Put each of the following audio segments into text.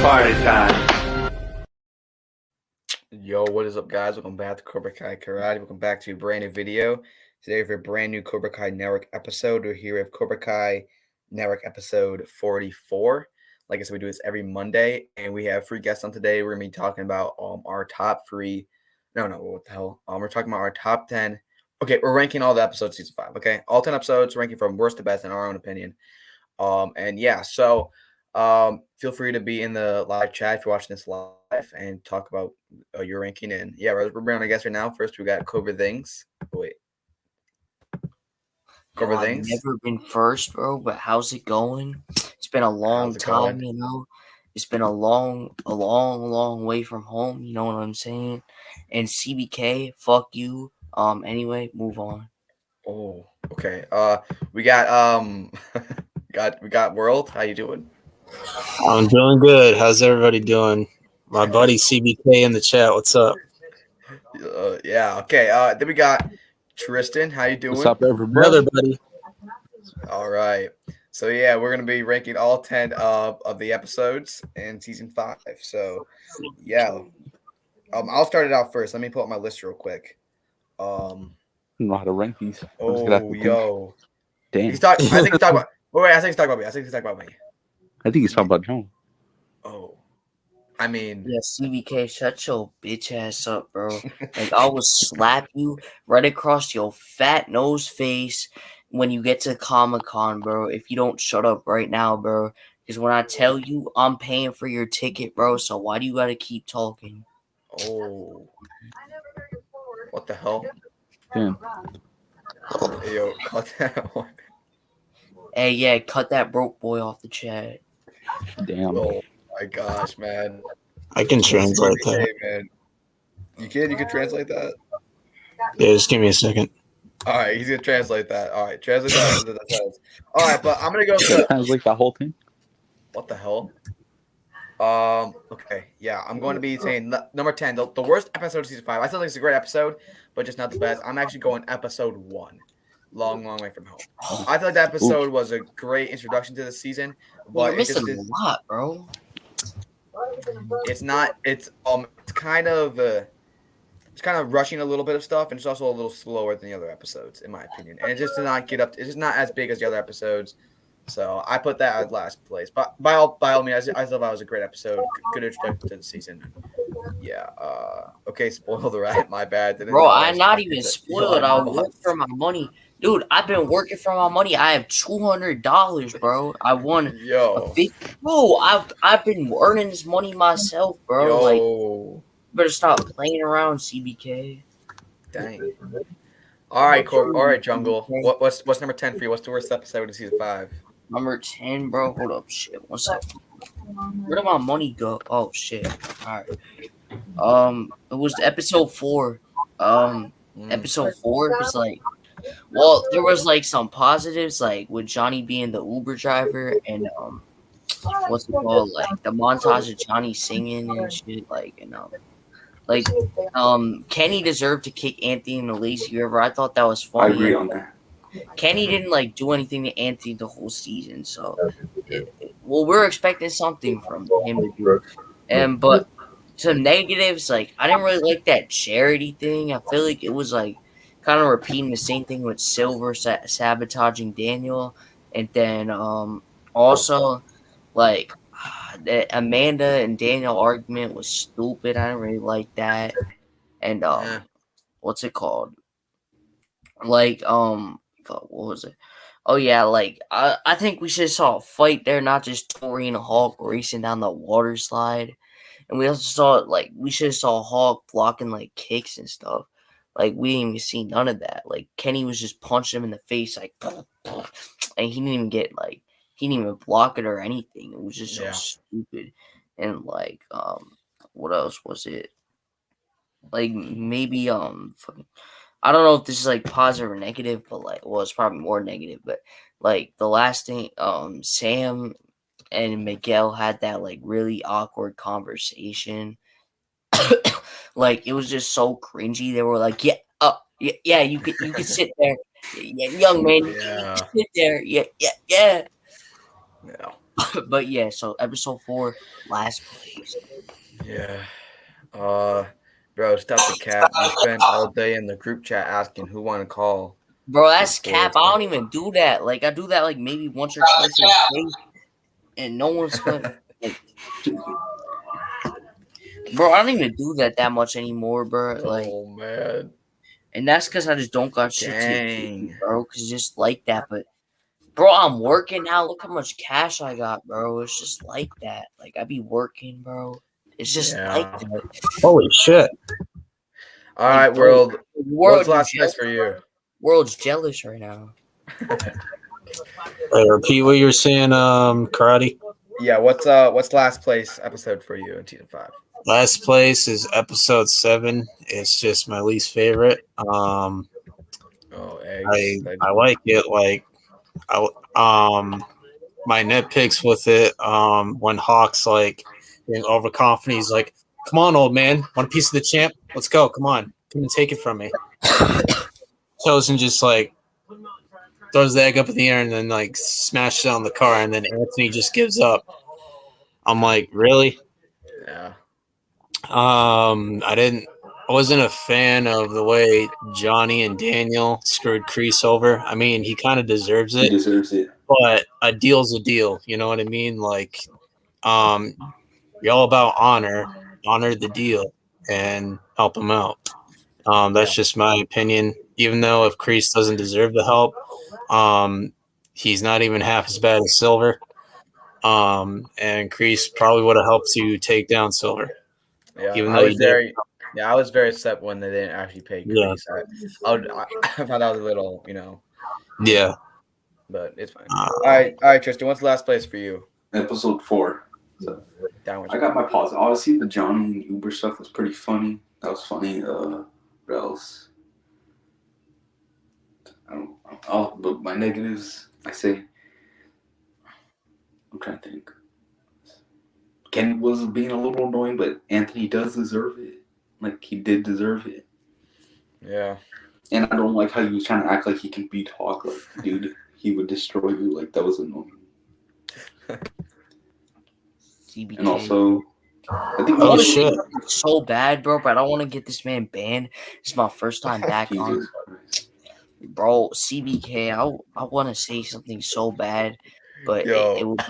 Party time. Yo, what is up, guys? Welcome back to Cobra Kai Karate. Welcome back to a brand new video. Today, for a brand new Cobra Kai Network episode, we're here with Cobra Kai Network episode 44. Like I said, we do this every Monday, and we have 3 guests on today. We're gonna be talking about our top 3. What the hell? We're talking about our top 10. Okay, we're ranking all the episodes season 5. Okay, all 10 episodes, ranking from worst to best in our own opinion. Feel free to be in the live chat if you're watching this live and talk about your ranking. And yeah, we're bringing on a guest right now. First, we got Cobra Things. Cobra Things. I've never been first, bro, but how's it going? It's been a long time, going? It's been a long way from home, you know what I'm saying? And CBK, fuck you. Anyway, move on. Oh, okay. We got we got World. How you doing? I'm doing good. How's everybody doing? My buddy CBK in the chat. What's up? Yeah. Okay. Then we got Tristan. How you doing? What's up, everybody? Brother, buddy. All right. So yeah, we're gonna be ranking all 10 of the episodes in season 5. So yeah, I'll start it out first. Let me pull up my list real quick. I don't know how to rank these. Oh, yo. Damn. I think he's talking about. Wait, I think he's talking about me. I think he's talking about me. I think he's talking about Joan. Oh, I mean, yeah, CBK, shut your bitch ass up, bro. Like, I will slap you right across your fat nose face when you get to Comic-Con, bro, if you don't shut up right now, bro. Because when I tell you I'm paying for your ticket, bro, so why do you gotta keep talking? Oh. What the hell? Damn. Hey, yo, cut that one. Hey, yeah, cut that broke boy off the chat. Damn. Oh my gosh, man. I can translate that. Hey, man. You can translate that? Yeah, just give me a second. All right, he's gonna translate that. All right, translate that. All right, but I'm gonna go to Sounds like that whole thing. what the hell? Okay, yeah, I'm going to be saying number 10, the worst episode of season 5. I still think it's a great episode, but just not the best. I'm actually going episode 1, long way from home. I feel like that episode was a great introduction to the season, but You're missing a lot, bro. It's not. It's kind of rushing a little bit of stuff, and it's also a little slower than the other episodes, in my opinion. And it just did not get up. It's just not as big as the other episodes. So I put that at last place. But by all means, I thought that was a great episode. Good introduction to the season. Yeah. Okay, spoiled the rat. My bad. Bro, I'm not even spoiled. I work for my money. Dude, I've been working for my money. I have $200, bro. I won Yo. Bro, I've been earning this money myself, bro. Yo. Like, you better stop playing around, CBK. Dang. All right, All right, Jungle. What's number 10 for you? What's the worst episode of season 5? Number 10, bro. Hold up, shit. 1 second. Where did my money go? Oh shit. All right. It was episode 4. Episode 4 was like, well, there was like some positives, like with Johnny being the Uber driver and what's it called? Like the montage of Johnny singing and shit, Kenny deserved to kick Anthony in the lazy river. I thought that was funny. I agree on that. Kenny didn't do anything to Anthony the whole season, so we're expecting something from him to do. But some negatives, I didn't really like that charity thing. I feel like it was kind of repeating the same thing with Silver sabotaging Daniel, and then also the Amanda and Daniel argument was stupid. I didn't really like that. And what's it called? What was it? Oh yeah, I think we should have saw a fight there, not just Tori and Hulk racing down the water slide. And we also saw we should have saw Hulk blocking kicks and stuff. We didn't even see none of that. Kenny was just punching him in the face and he didn't even get he didn't even block it or anything. It was just so stupid. And what else was it? Maybe I don't know if this is positive or negative, but it's probably more negative. But the last thing, Sam and Miguel had that really awkward conversation. It was just so cringy. They were yeah, you could sit there, yeah, young man, you can sit there, yeah. But yeah, so episode 4, last place. Yeah. Bro, stop the cap. You spent all day in the group chat asking who want to call. Bro, that's Before cap. it's I done. don't even do that. Like I do that like maybe once or twice a day, and no one's gonna. Like, bro, I don't even do that much anymore, bro. Like, Oh man. and that's because I just don't got shit to do, Dang. bro. Because just like that, but bro, I'm working now. Look how much cash I got, bro. It's just like that. Like I be working, bro. It's just like Yeah. that. Holy shit! All Like, right, bro, world. the What's world, last place for you? world's jealous right now. Wait, repeat what you were saying, karate. Yeah, what's last place episode for you in season 5? Last place is episode 7. It's just my least favorite. Oh, eggs. I like it. Like my nitpicks with it. When Hawk's like being overconfident, he's like, "Come on, old man, want a piece of the champ? Let's go. Come on, come and take it from me." Chosen just like throws the egg up in the air and then like smashes it on the car, and then Anthony just gives up. I'm like, really? Yeah. I wasn't a fan of the way Johnny and Daniel screwed Kreese over. I mean, he kind of deserves He it, deserves it. but a deal's a deal. You know what I mean? Like, you're all about honor the deal, and help him out. That's just my opinion. Even though if Kreese doesn't deserve the help, he's not even half as bad as Silver. And Kreese probably would have helped to take down Silver. Yeah, Even I though was he did. I was very upset when they didn't actually pay Yeah. Kreese. I thought that was a little, Yeah. but it's fine. All right, Tristan, what's the last place for you? Episode 4. So Downwards. I got my pause. Obviously, the Johnny and Uber stuff was pretty funny. That was funny. What else? I don't know. Oh, but my negatives, I say. I'm trying to think. Ken was being a little annoying, but Anthony does deserve it. Like, he did deserve it. Yeah. And I don't like how he was trying to act like he can beat Hawk. Like, dude, he would destroy you. Like, that was annoying. CBK. And also, I think Oh, I shit. so bad, bro, but I don't want to get this man banned. It's my first time back on. Jesus Christ. Bro, CBK, I want to say something so bad, but it would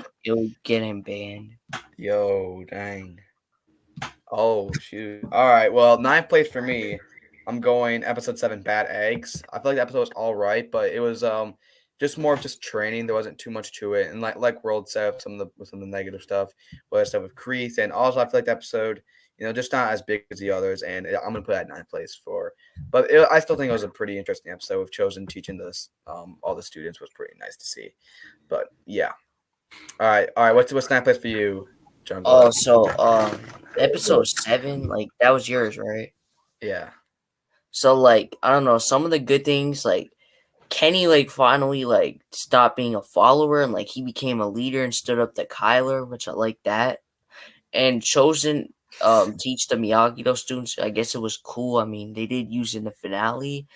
get him banned. Yo, dang. Oh, shoot. All right, well, 9th place for me. I'm going episode 7, Bad Eggs. I feel like the episode was all right, but it was just more of just training. There wasn't too much to it, and like World said, some of the negative stuff, whether stuff with Kreese, and also I feel like the episode, just not as big as the others, and I'm gonna put that 9th place for. But I still think it was a pretty interesting episode with Chosen teaching this all the students was pretty nice to see. But yeah, all right. What's 9th place for you, John? Oh, so episode 7, like that was yours, right? Yeah. So like I don't know, some of the good things like Kenny like finally like stopped being a follower and like he became a leader and stood up to Kyler, which I like that. And Chosen teach the Miyagi-Do students. I guess it was cool. I mean, they did use in the finale,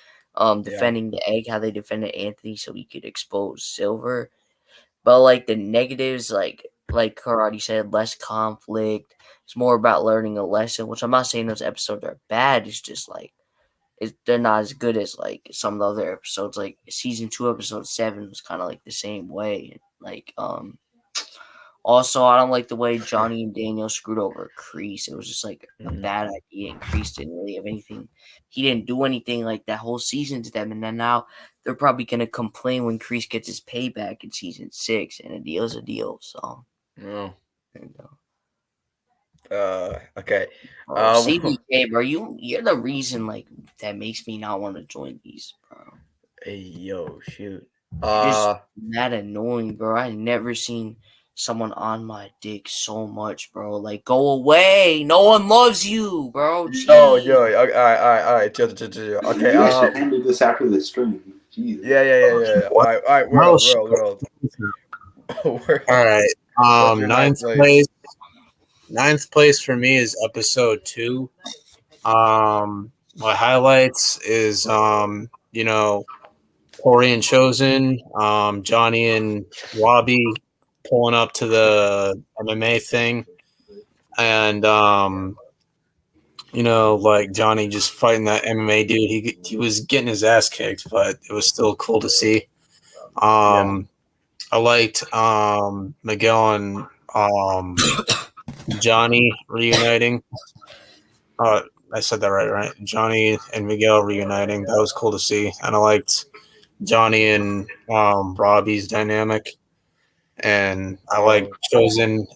defending the egg, how they defended Anthony so he could expose Silver. But like the negatives, like Karate said, less conflict. It's more about learning a lesson, which I'm not saying those episodes are bad. It's just like they're not as good as like some of the other episodes. Like season 2, episode 7 was kind of like the same way. Like also I don't like the way Johnny and Daniel screwed over Kreese. It was just like a bad idea, and Kreese didn't really have anything. He didn't do anything like that whole season to them, and then now they're probably gonna complain when Kreese gets his payback in season 6, and a deal's a deal. So, Oh. you know. Okay. CBK, bro, you're the reason like that makes me not want to join these, bro. Hey, yo, shoot. You're just that annoying, bro. I never seen someone on my dick so much, bro. Like, go away. No one loves you, bro. Jeez. Oh, yo. Okay, all right. Chill. Okay. You should handle this after the stream. Jesus. Yeah. All right. World. All right. Ninth place for me is episode 2. My highlights is Corey and Chosen, Johnny and Wabi pulling up to the MMA thing, and like Johnny just fighting that MMA dude. He was getting his ass kicked, but it was still cool to see. I liked Miguel and Johnny reuniting. I said that right? Johnny and Miguel reuniting. That was cool to see. And I liked Johnny and Robbie's dynamic. And I like Chosen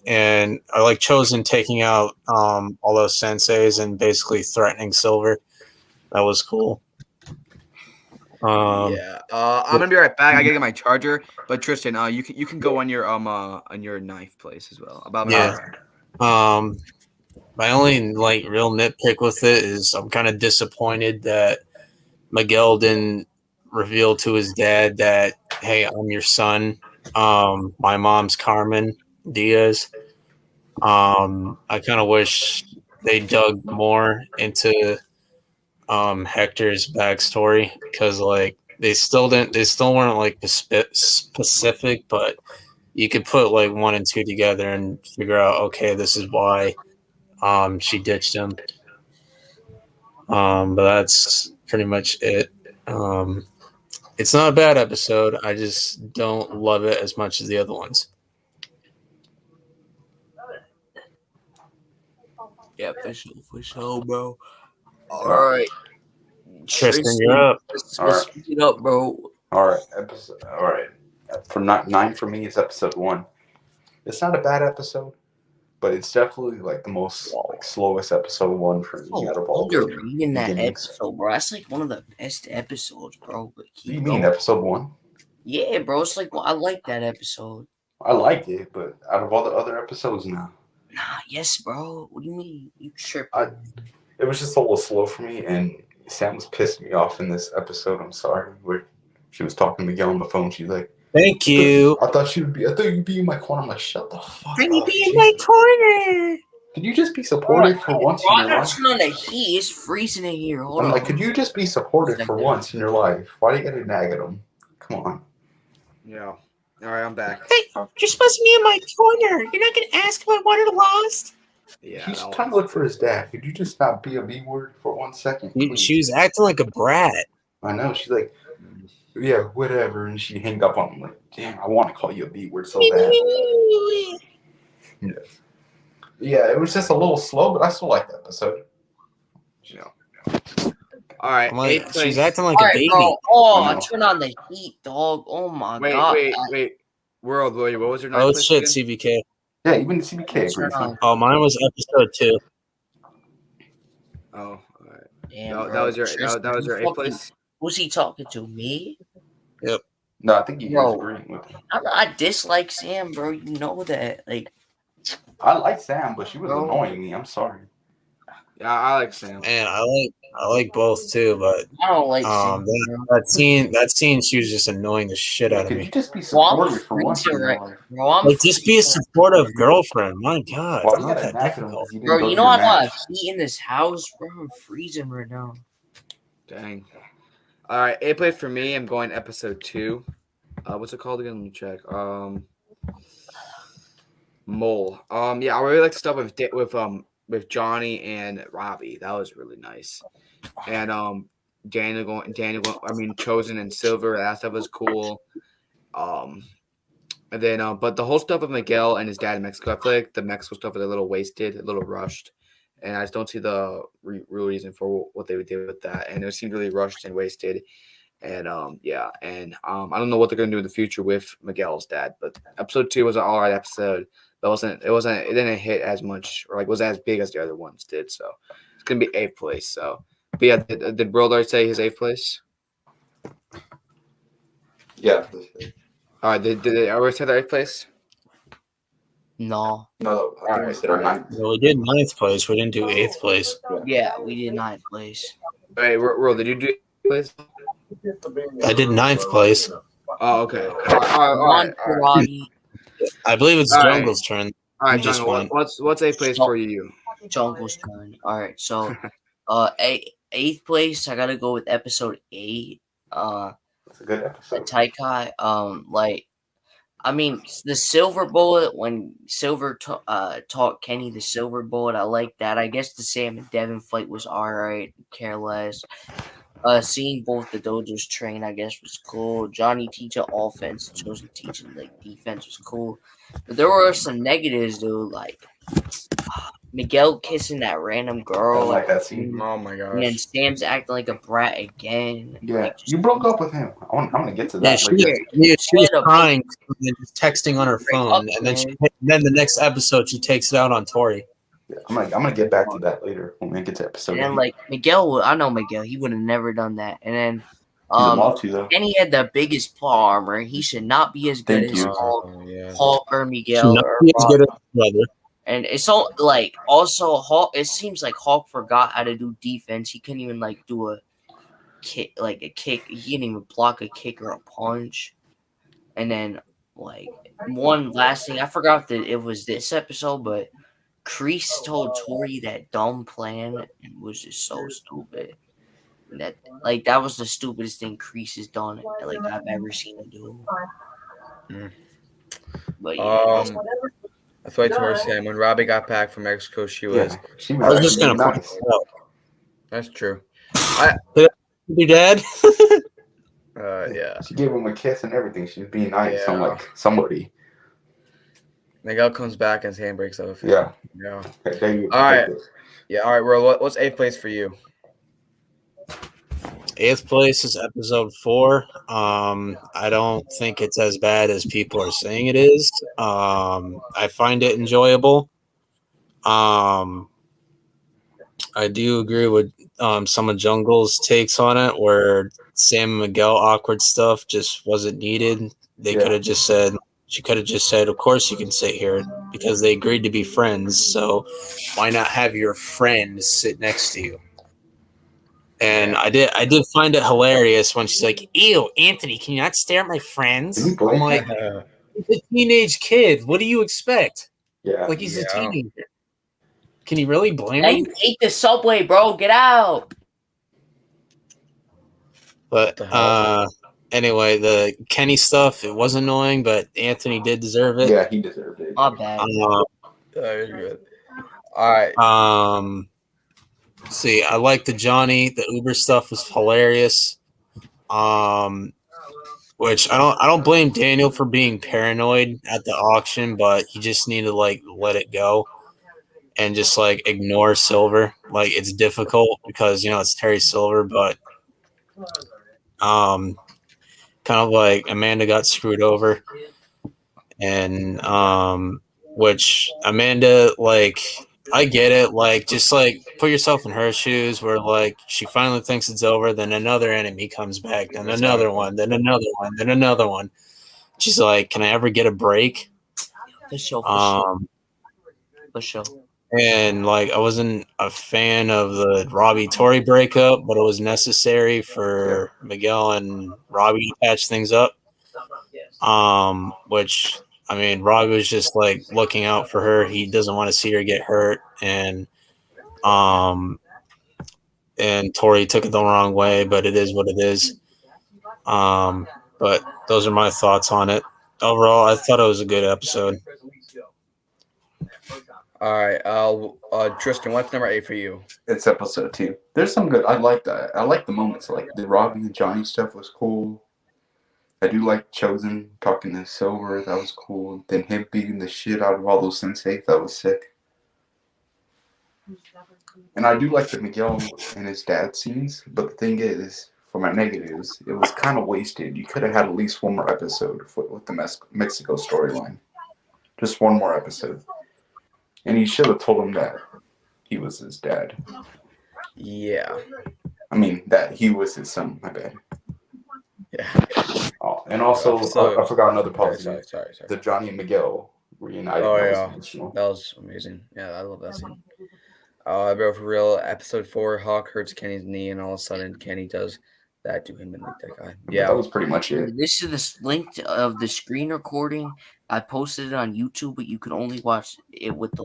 taking out all those senseis and basically threatening Silver. That was cool. I'm gonna be right back. I gotta get my charger. But Tristan, you can go on your knife place as well. My only real nitpick with it is I'm kind of disappointed that Miguel didn't reveal to his dad that, hey, I'm your son. My mom's Carmen Diaz. I kind of wish they dug more into Hector's backstory, because they still weren't specific, but you could put 1 and 2 together and figure out, okay, this is why she ditched him. But that's pretty much it. It's not a bad episode. I just don't love it as much as the other ones. Yeah, for sure, bro. All right. Tristan, you're up. Let's speed it up, bro. All right. For 9 for me, it's episode 1. It's not a bad episode, but it's definitely the most slowest episode 1 for me out of all. You're reading that episode, bro. That's one of the best episodes, bro. But you mean episode 1? Yeah, bro. It's I like that episode. I liked it, but out of all the other episodes, now. Nah, yes, bro. What do you mean? You tripping? It was just a little slow for me, and Sam was pissed me off in this episode. I'm sorry, where she was talking to Miguel on the phone. She's like, "Thank you." I thought you'd be in my corner. I'm like, shut the fuck up. Can you be in my corner? Could you just be supportive for once in your life? Turn on the heat. It's freezing in here. Hold on. I'm like, could you just be supportive for once in your life? Why do you gotta nag at him? Come on. Yeah. All right, I'm back. Hey, you're supposed to be in my corner. You're not gonna ask if I won or lost. Yeah. He's trying to look for his dad. Could you just not be a B word for 1 second? Please? She was acting like a brat. I know. She's like, yeah, whatever. And she hanged up on him like, damn, I want to call you a B word so bad. Yeah, it was just a little slow, but I still like the episode. All right, she's acting like a baby. Bro. Oh, turn on the heat, dog. Oh my god. Wait. World, what was your name? Oh shit, CBK. Yeah, even the CBK agrees. Oh, mine was episode 2. Oh, all right. Damn, that was your A place. Who's he talking to? Me? Yep. No, I think you guys agreeing with him. I dislike Sam, bro. You know that. I like Sam, but she was annoying me. I'm sorry. Yeah, I like Sam. Man, I like both too, but I don't like Sam. That scene, she was just annoying the shit out of me. Could you just be supportive for once? Just be a supportive girlfriend. My God, it's not that difficult. Bro, you know I don't have heat in this house, bro. I'm freezing right now. Dang. All right, A play for me. I'm going episode 2. What's it called again? Let me check. Mole. Yeah, I really like stuff with Johnny and Robbie. That was really nice. And Chosen and Silver. That stuff was cool. And then but the whole stuff with Miguel and his dad in Mexico, I feel like the Mexico stuff was a little wasted, a little rushed. And I just don't see the real reason for what they would do with that. And it seemed really rushed and wasted. And I don't know what they're gonna do in the future with Miguel's dad. But episode 2 was an alright episode. But it didn't hit as much or wasn't as big as the other ones did. So it's gonna be 8th place. So, but yeah, did World already say his 8th place? Yeah. All right, did I already say the 8th place? No. No, I think we said our 9th. Well, we did 9th place. We didn't do 8th place. Yeah, we did 9th place. Hey, World, did you do 8th place? I did 9th place. Oh, okay. All right. I believe it's Jungle's turn. All right, Jungle, what's 8th place for you? Jungle's turn. All right, so 8th place, I gotta go with episode 8. That's a good episode. Taikai. I mean, the silver bullet when Silver taught Kenny the silver bullet. I like that. I guess the Sam and Devin fight was alright. Care less. Seeing both the dojos train, I guess, was cool. Johnny teaching offense, Chosen teaching like defense was cool. But there were some negatives, dude. Like Miguel kissing that random I girl, don't like that scene. Oh my and then gosh. Sam's acting like a brat again. Yeah, Like, just you broke up with him. I'm gonna get to Yeah, that she, later. she was Straight up, crying and then just texting on her break up, phone, and then the next episode she takes it out on Tori. Yeah, I'm gonna get back to that later when we get to episode. And then 8. like Miguel, I know Miguel, he would have never done that. And then He's a multi though. Kenny had the biggest paw armor. He should not be as good Thank as you. Yeah. Hulk or She Miguel not or be as good as Rob. her brother. And it's all like also Hulk. It seems like Hulk forgot how to do defense. He couldn't even like do a kick, like a kick. He didn't even block a kick or a punch. And then like one last thing, I forgot that it was this episode, but Kreese told Tori that dumb plan and was just so stupid. That like that was the stupidest thing Kreese has done like I've ever seen him do. Mm. But yeah, That's why Tori said when Robbie got back from Mexico, she was. Yeah, she I was just actually gonna point nice. that out. That's true. Your dad? Yeah. She gave him a kiss and everything. She's being nice. I'm Yeah. like somebody. Miguel comes back and his hand breaks off. Yeah. Yeah. Okay, All right. Yeah. All right, World. What's 8th place for you? 8th place is episode 4. I don't think it's as bad as people are saying it is. I find it enjoyable. I do agree with some of Jungle's takes on it, where Sam and Miguel awkward stuff just wasn't needed. They Yeah. could have just said, she could have just said, of course you can sit here, because they agreed to be friends. So why not have your friend sit next to you? And I did find it hilarious when she's like, ew, Anthony, can you not stare at my friends? Can you blame I'm like, he's a teenage kid. What do you expect? Yeah. Like, he's a Yeah. teenager. Can you really blame Hey, him? you ate the subway, bro. Get out. But the hell? anyway, the Kenny stuff, it was annoying, but Anthony did deserve it. Yeah, he deserved it. My bad. Very good. All right. See, I like the Johnny, the Uber stuff was hilarious. Which I don't blame Daniel for being paranoid at the auction, but he just needed to like let it go and just like ignore Silver. Like, it's difficult because it's Terry Silver, but kind of like Amanda got screwed over, and which Amanda, like, I get it, like, just like put yourself in her shoes, where like she finally thinks it's over, then another enemy comes back, then another one, then another one, then another one. She's like, can I ever get a break? For sure. For sure. And like, I wasn't a fan of the Robbie Tori breakup, but it was necessary for Miguel and Robbie to patch things up. Which, I mean, Robbie was just like looking out for her. He doesn't want to see her get hurt, and Tori took it the wrong way, but it is what it is. But those are my thoughts on it. Overall, I thought it was a good episode. All right. Tristan, what's number 8 for you? It's episode 2. There's some good. I like that. I like the moments. Like the Robbie and Johnny stuff was cool. I do like Chosen talking to Silver. That was cool. Then him beating the shit out of all those sensei. That was sick. And I do like the Miguel and his dad scenes. But the thing is, for my negatives, it was kind of wasted. You could have had at least one more episode with the Mexico storyline. Just one more episode. And he should have told him that he was his dad. Yeah. I mean, that he was his son. My bad. Yeah. Oh, and also, I forgot another positive. Sorry. The Johnny and Miguel reunited. Oh, That yeah. was emotional. That was amazing. Yeah, I love that scene. Bro, for real, episode 4, Hawk hurts Kenny's knee, and all of a sudden Kenny does that to him and like that guy. But Yeah. that was pretty much it. This is the link of the screen recording. I posted it on YouTube, but you could only watch it with the.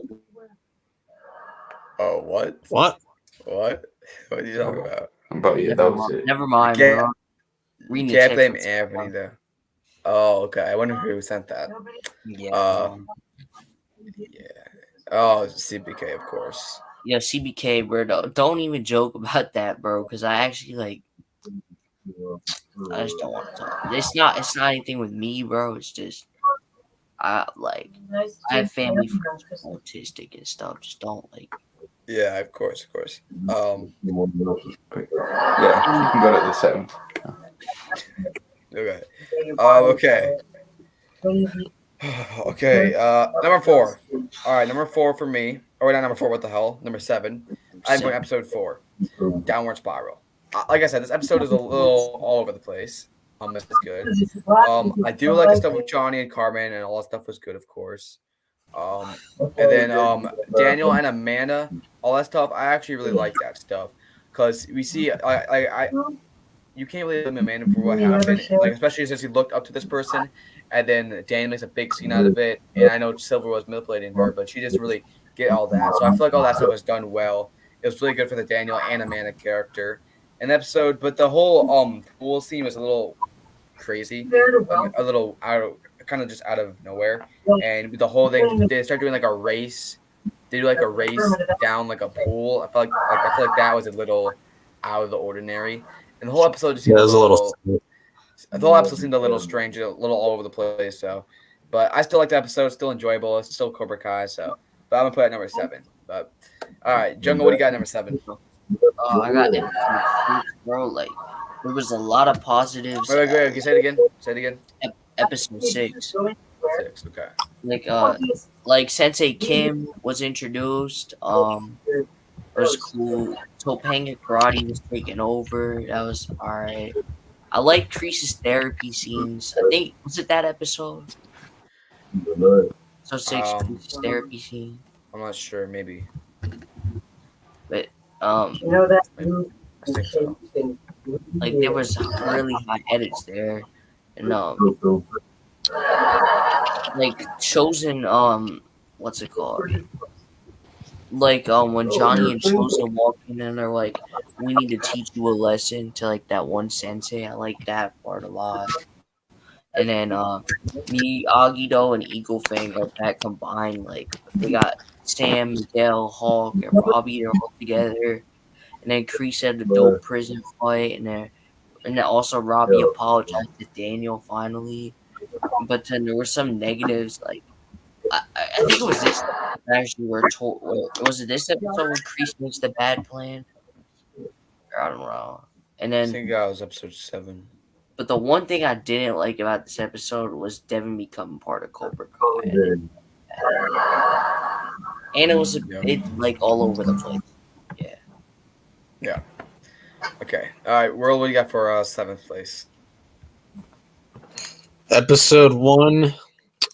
Oh, what? What? What? What are you talking about? But yeah, that was it. Never mind. You can't- Bro. Reading You the can't blame text. Anthony, though. Oh, okay. I wonder who sent that. Yeah. Uh, yeah. Oh, CBK, of course. Yeah, CBK, bro. Don't even joke about that, bro. Because I actually like. I just don't want to talk. It's not anything with me, bro. It's just I like. I have family friends who are autistic and stuff. Just don't like. Yeah, of course. Yeah, you can go to the 7th. Okay. Okay. Okay. Number 4. All right, number 4 for me. Or not number 4. What the hell? Number 7. I'm going episode 4. Downward Spiral. Like I said, this episode is a little all over the place. This is good. I do like the stuff with Johnny and Carmen, and all that stuff was good, of course. And then Daniel and Amanda, all that stuff. I actually really like that stuff because we see you can't really blame Amanda for what happened, like especially since he looked up to this person, and then Daniel makes a big scene out of it. And I know Silver was manipulating her, but she doesn't really get all that. So I feel like all that stuff was done well. It was really good for the Daniel and Amanda character. An episode, but the whole pool scene was a little crazy, a little kind of just out of nowhere. And the whole thing, they start doing like a race. They do like a race down like a pool. I feel like that was a little out of the ordinary. And the whole episode just seemed Yeah, it was a little. the whole episode seemed a little strange, a little all over the place. So, but I still like the episode. It's still enjoyable. It's still Cobra Kai. So, but I'm gonna put it at number 7. But all right, Jungle, what do you got at number 7? I got episode 6, bro. Like there was a lot of positives. Wait, can you say it again? Say it again. Episode 6. 6. Okay. Like Sensei Kim was introduced. It was cool. Topanga Karate was taken over. That was alright. I like Crease's therapy scenes. I think was it that episode? So 6 Crease's therapy scene. I'm not sure. Maybe. But I think so. like there was really high edits there, and like Chosen what's it called? Like when Johnny and Chosen walk in and they're like, "We need to teach you a lesson," to like that one sensei. I like that part a lot. And then Miyagi-Do and Eagle Fang are back combined. Like they got Sam, Miguel, Hulk, and Robbie. They're all together. And then Kreese had the dope prison fight, and then also Robbie apologized to Daniel finally. But then there were some negatives. Like I think it was this episode actually where was it this episode where Kreese makes the bad plan? I don't know. And I then think that was episode 7. but the one thing I didn't like about this episode was Devin becoming part of Cobra Kai. And it was a bit like all over the place. Yeah. Okay. All right, World, what do you got for 7th place? Episode 1.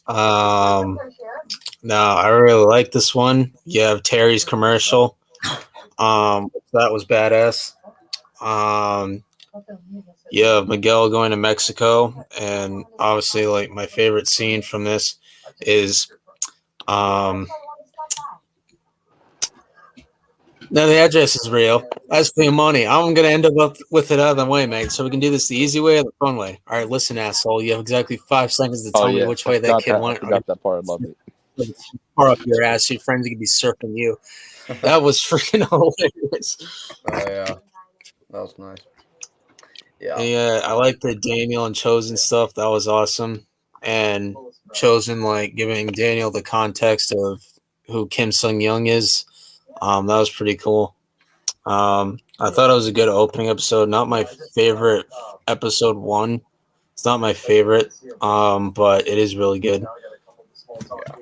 No, I really like this one. You have Terry's commercial. That was badass. You have Miguel going to Mexico, and obviously, like my favorite scene from this is, no, the address is real. That's for your money. I'm gonna end up with it other way, man. So we can do this the easy way or the fun way. All right, listen, asshole. You have exactly 5 seconds to tell me which way that kid went. I forgot that part. I love it. Far up your ass. Your friends are gonna be surfing you. That was freaking hilarious. Oh yeah, that was nice. Yeah, I like the Daniel and Chosen stuff. That was awesome. And Chosen like giving Daniel the context of who Kim Sung Young is. That was pretty cool. I thought it was a good opening episode. Not my favorite episode 1. It's not my favorite, but it is really good. Yeah.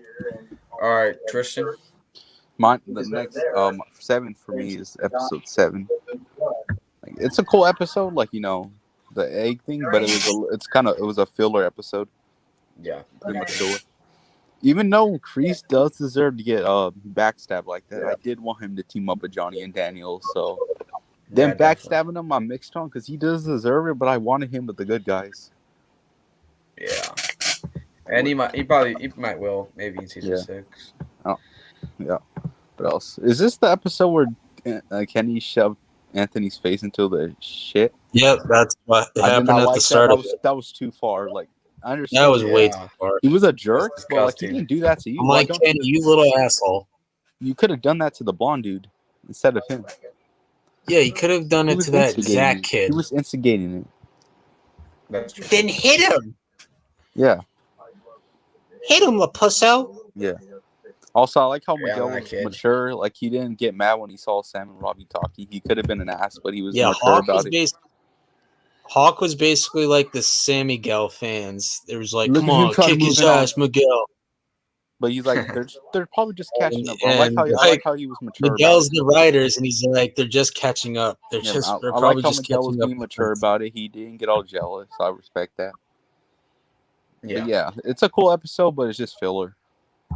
All right, Tristan. The next 7 for me is episode 7. Like, it's a cool episode, like the egg thing, but it was a filler episode. Yeah, pretty much filler. Even though Kreese does deserve to get backstabbed like that, I did want him to team up with Johnny and Daniel. So then backstabbing him, I'm mixed on because he does deserve it, but I wanted him with the good guys. Yeah, and he might will maybe in season 6. Oh, yeah. What else? Is this the episode where Kenny shoved Anthony's face into the shit? Yep, that's what happened at the start of it. That was too far. Like I understand. That was way Yeah. too far. He was a jerk, That's but like he disgusting. didn't do that to you. I'm Why like, don't Kenny, you little asshole. you could have done that to the blonde dude instead of him? Yeah, you could have done He it was to that instigating Zach it. kid. He was instigating it. That's true. Then hit him. Yeah, Hit him, La Pusso. yeah. Also, I like how Yeah, Miguel that was kid. mature. Like he didn't get mad when he saw Sam and Robbie talking. He could have been an ass, but he was Yeah, mature about it. Hawk was basically like the San Miguel fans. There was like, Look come at him on, trying to kick move his in on- ass, Miguel. But he's like, they're probably just catching up. But I And, like like, how he was mature Miguel's about the writers, and he's like, they're just catching up. it. Yeah, They're I like probably how just Miguel was catching up. being mature about it. He didn't get all jealous. I respect that. Yeah, But yeah, it's a cool episode, but it's just filler.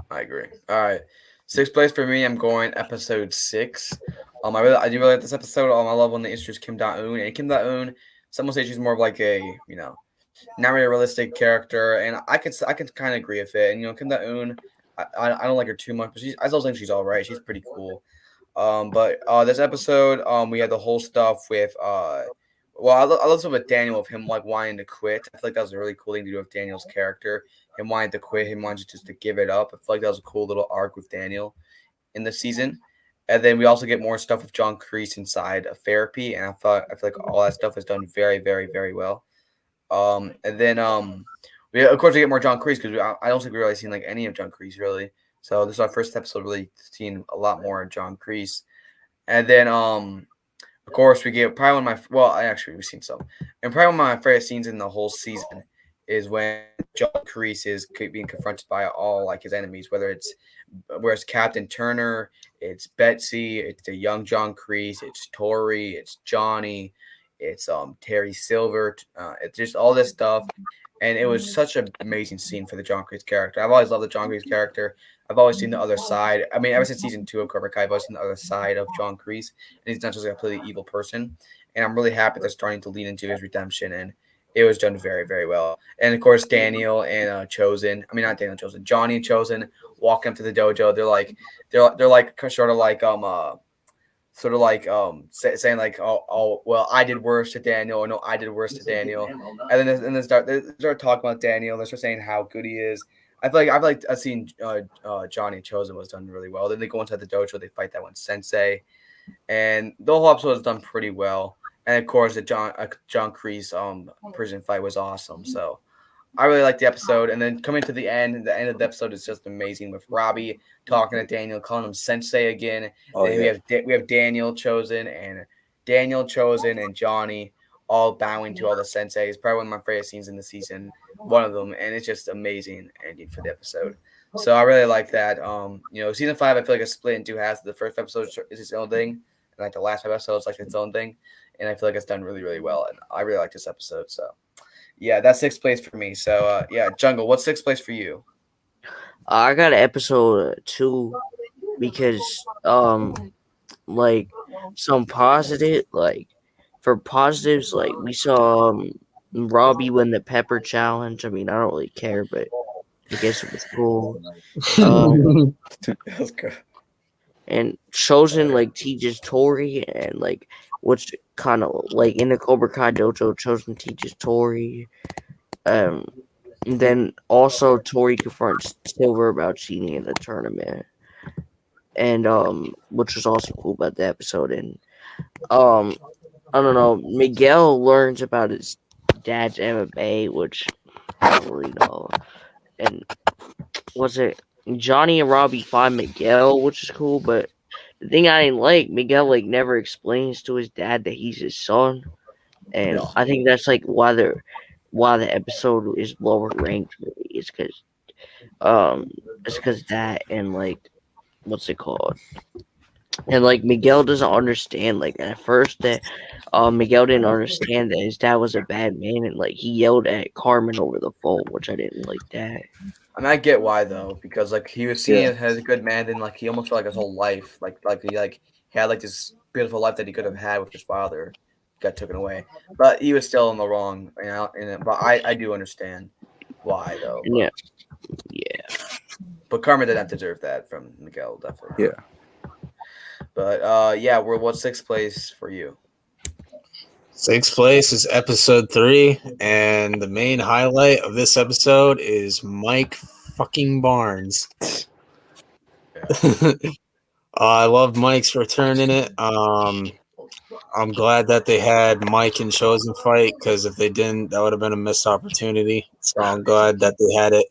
I agree. All right, sixth place for me. I'm going episode 6. I do really like this episode. I love when they introduce Kim Da-eun, and Kim Da-eun. Some will say she's more of like a not really a realistic character, and I can kind of agree with it. And Kim Da-eun, I don't like her too much, but I still think she's all right. She's pretty cool. But this episode, we had the whole stuff with well, I love stuff with Daniel of him like wanting to quit. I feel like that was a really cool thing to do with Daniel's character. Him wanting to quit, him wanting just to give it up. I feel like that was a cool little arc with Daniel in the season. And then we also get more stuff with John Kreese inside of therapy, and I feel like all that stuff is done very, very, very well. And then we of course we get more John Kreese because I don't think we really seen like any of John Kreese really. So this is our first episode really seeing a lot more of John Kreese. And then of course we get probably one of my we've seen some. And probably one of my favorite scenes in the whole season is when John Kreese is being confronted by all like his enemies, whether it's Captain Turner, it's Betsy, it's the young John Kreese, it's Tori, it's Johnny, it's Terry Silver, it's just all this stuff. And it was such an amazing scene for the John Kreese character. I've always loved the John Kreese character. I've always seen the other side. I mean, ever since season 2 of Cobra Kai, I've always seen the other side of John Kreese, and he's not just a completely evil person. And I'm really happy they're starting to lean into his redemption, and it was done very, very well. And of course, Daniel and Chosen. I mean, not Daniel Chosen. Johnny and Chosen walking up to the dojo. They're like saying like, oh, well, I did worse to Daniel, or no, I did worse to Daniel, and then they start talking about Daniel. They start saying how good he is. I've seen Johnny Chosen was done really well. Then they go inside the dojo, they fight that one sensei, and the whole episode is done pretty well. And of course, the John Kreese prison fight was awesome. So I really liked the episode. And then coming to the end of the episode is just amazing with Robbie talking to Daniel, calling him Sensei again. Oh, and yeah. we have Daniel Chosen and Johnny all bowing to all the senseis. Probably one of my favorite scenes in the season, one of them, and it's just amazing ending for the episode. So I really like that. Season 5, I feel like it's split in 2 halves. The first episode is its own thing, and like the last 5 episodes like its own thing. And I feel like it's done really, really well. And I really like this episode. So yeah, that's 6th place for me. So Jungle, what's 6th place for you? I got episode 2 because like some positive for positives, like we saw Robbie win the pepper challenge. I mean, I don't really care, but I guess it was cool. That was good. And Chosen like teaches Tori, and like which kind of like in the Cobra Kai dojo, Chosen teaches Tori. And then also Tori confronts Silver about cheating in the tournament, and which was also cool about the episode. And I don't know, Miguel learns about his dad's MMA, which I don't really know. And was it Johnny and Robbie find Miguel, which is cool, but the thing I didn't like, Miguel like never explains to his dad that he's his son. And I think that's like why the episode is lower ranked for me. It's because that, and like what's it called? And like Miguel doesn't understand, like at first that Miguel didn't understand that his dad was a bad man, and like he yelled at Carmen over the phone, which I didn't like that. I mean, I get why though, because like he was seen as a good man, and like he almost felt like his whole life, he had like this beautiful life that he could have had with his father, got taken away. But he was still in the wrong, but I do understand why though. But, Yeah. But Carmen did not deserve that from Miguel, definitely. Yeah. But what's 6th place for you? Sixth place is episode 3, and the main highlight of this episode is Mike fucking Barnes. I love Mike's return in it. I'm glad that they had Mike and Chosen fight, because if they didn't, that would have been a missed opportunity. So I'm glad that they had it.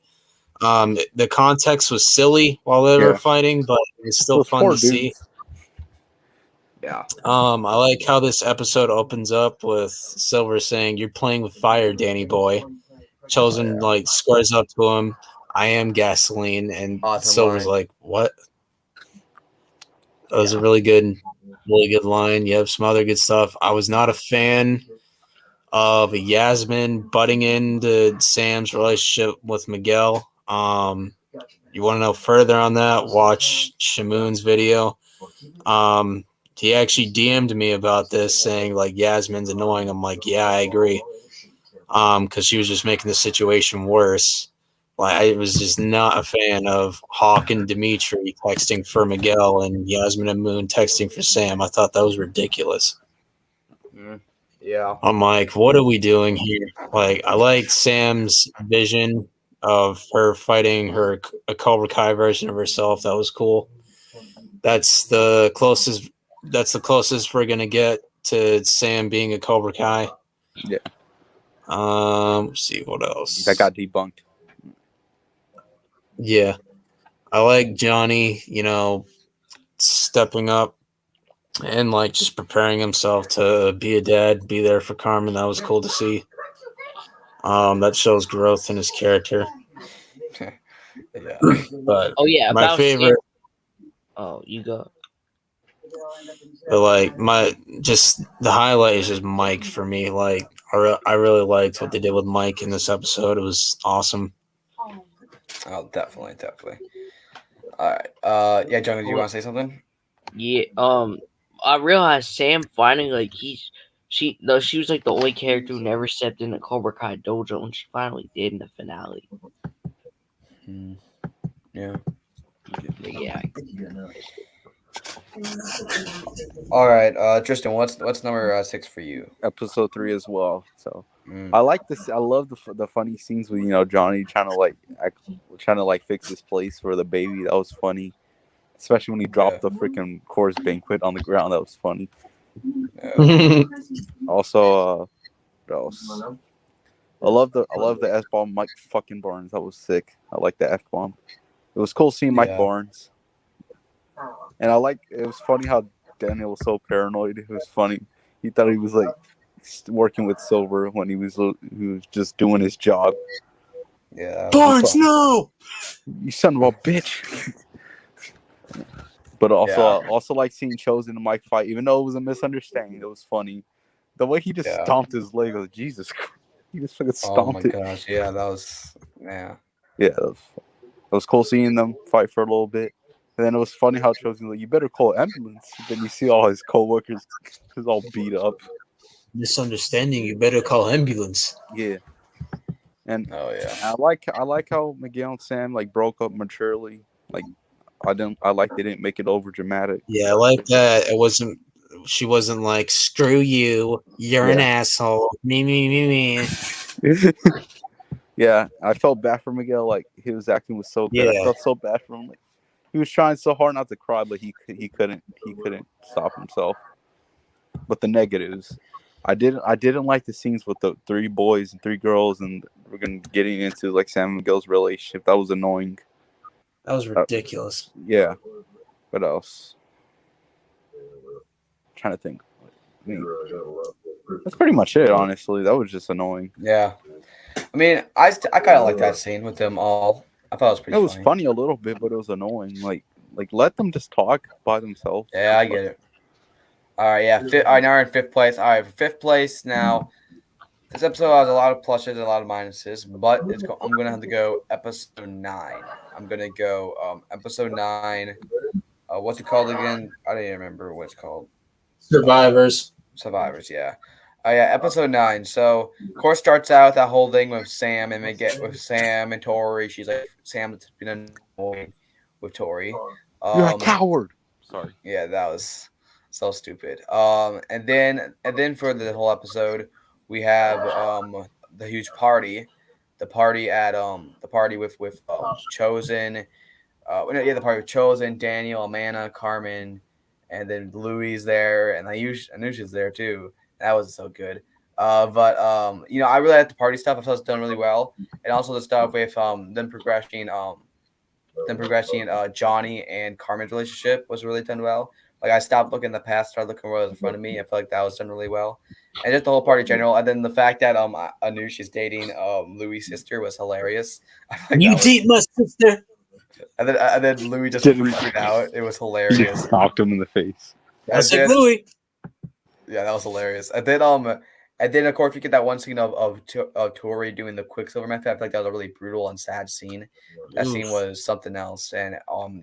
The context was silly while they were fighting, but it was still fun to see. Yeah. I like how this episode opens up with Silver saying, "You're playing with fire, Danny boy." Chosen squares up to him, "I am gasoline," and Awesome Silver's line. like, "What?" That was a really good line. You have some other good stuff. I was not a fan of Yasmin butting into Sam's relationship with Miguel. You want to know further on that? Watch Shamoon's video. He actually DM'd me about this, saying Yasmin's annoying. I'm like, yeah, I agree. Because she was just making the situation worse. I was just not a fan of Hawk and Dimitri texting for Miguel and Yasmin and Moon texting for Sam. I thought that was ridiculous. Yeah. I'm like, what are we doing here? I like Sam's vision of her fighting a Cobra Kai version of herself. That was cool. That's the closest we're gonna get to Sam being a Cobra Kai. Yeah. Let's see what else. That got debunked. Yeah. I like Johnny, stepping up and just preparing himself to be a dad, be there for Carmen. That was cool to see. That shows growth in his character. Yeah. But my favorite. Oh, you go. But the highlight is just Mike for me. I really liked what they did with Mike in this episode. It was awesome. Oh, definitely. All right. Yeah, John, do you want to say something? Yeah. I realized Sam finally she was the only character who never stepped in the Cobra Kai dojo, and she finally did in the finale. Yeah. Yeah. All right, Tristan, what's number 6 for you? Episode 3 as well. So I like this. I love the funny scenes with Johnny trying to fix his place for the baby. That was funny, especially when he dropped the freaking course banquet on the ground. That was funny. Also, what else? I love the F bomb Mike fucking Barnes. That was sick. I like the F bomb. It was cool seeing Mike Barnes, and it was funny how Daniel was so paranoid. It was funny. He thought he was working with Silver when he was just doing his job. Yeah. Barnes, no! You son of a bitch. But also like seeing Chosen and Mike fight, even though it was a misunderstanding. It was funny. The way he just stomped his leg, was Jesus Christ. He just fucking stomped it. Oh my gosh, yeah, that was Yeah, it was cool seeing them fight for a little bit. And then it was funny how Chosen was like, you better call ambulance. Then you see all his coworkers is all beat up. Misunderstanding, you better call ambulance. Yeah. And I like how Miguel and Sam broke up maturely. I like they didn't make it over dramatic. Yeah, I like that. She wasn't like, screw you, you're an asshole. Me. Yeah, I felt bad for Miguel. His acting was so good. I felt so bad for him. He was trying so hard not to cry, but he couldn't stop himself. But the negatives, I didn't like the scenes with the 3 boys and 3 girls, and we're getting into Sam and Miguel's relationship. That was annoying. That was ridiculous. Yeah. What else? I'm trying to think. That's pretty much it, honestly. That was just annoying. Yeah. I mean, I kind of like that scene with them all. I thought it was pretty funny. It was funny a little bit, but it was annoying. Let them just talk by themselves. Yeah, I get it. All right, yeah. All right, now we're in 5th place. All right, for 5th place now. This episode has a lot of pluses and a lot of minuses, but I'm going to have to go episode 9. I'm going to go episode 9. What's it called again? I don't even remember what it's called. Survivors, yeah. Episode 9. So, of course, starts out that whole thing with Sam, and they get with Sam and Tori. She's like, Sam's been annoyed with Tori. You're a coward. Sorry. Yeah, that was So stupid. And then for the whole episode, we have the huge party, the party with Chosen, the party with Chosen, Daniel, Amanda, Carmen, and then Louis there, and Anusha's there too. That was so good. But I really like the party stuff. I thought it was done really well, and also the stuff with them progressing Johnny and Carmen's relationship was really done well. Like I stopped looking in the past, started looking what was in front of me. I feel like that was done really well, and just the whole party in general. And then the fact that Anush is dating Louis' sister was hilarious. I feel like You that was, date my sister. and then Louis just Didn't- freaking out. It was hilarious. Just knocked him in the face. I And said then- Louis. Yeah, that was hilarious. And then of course we get that one scene of Tori doing the Quicksilver method. I feel like that was a really brutal and sad scene. That scene Oof. was something else, and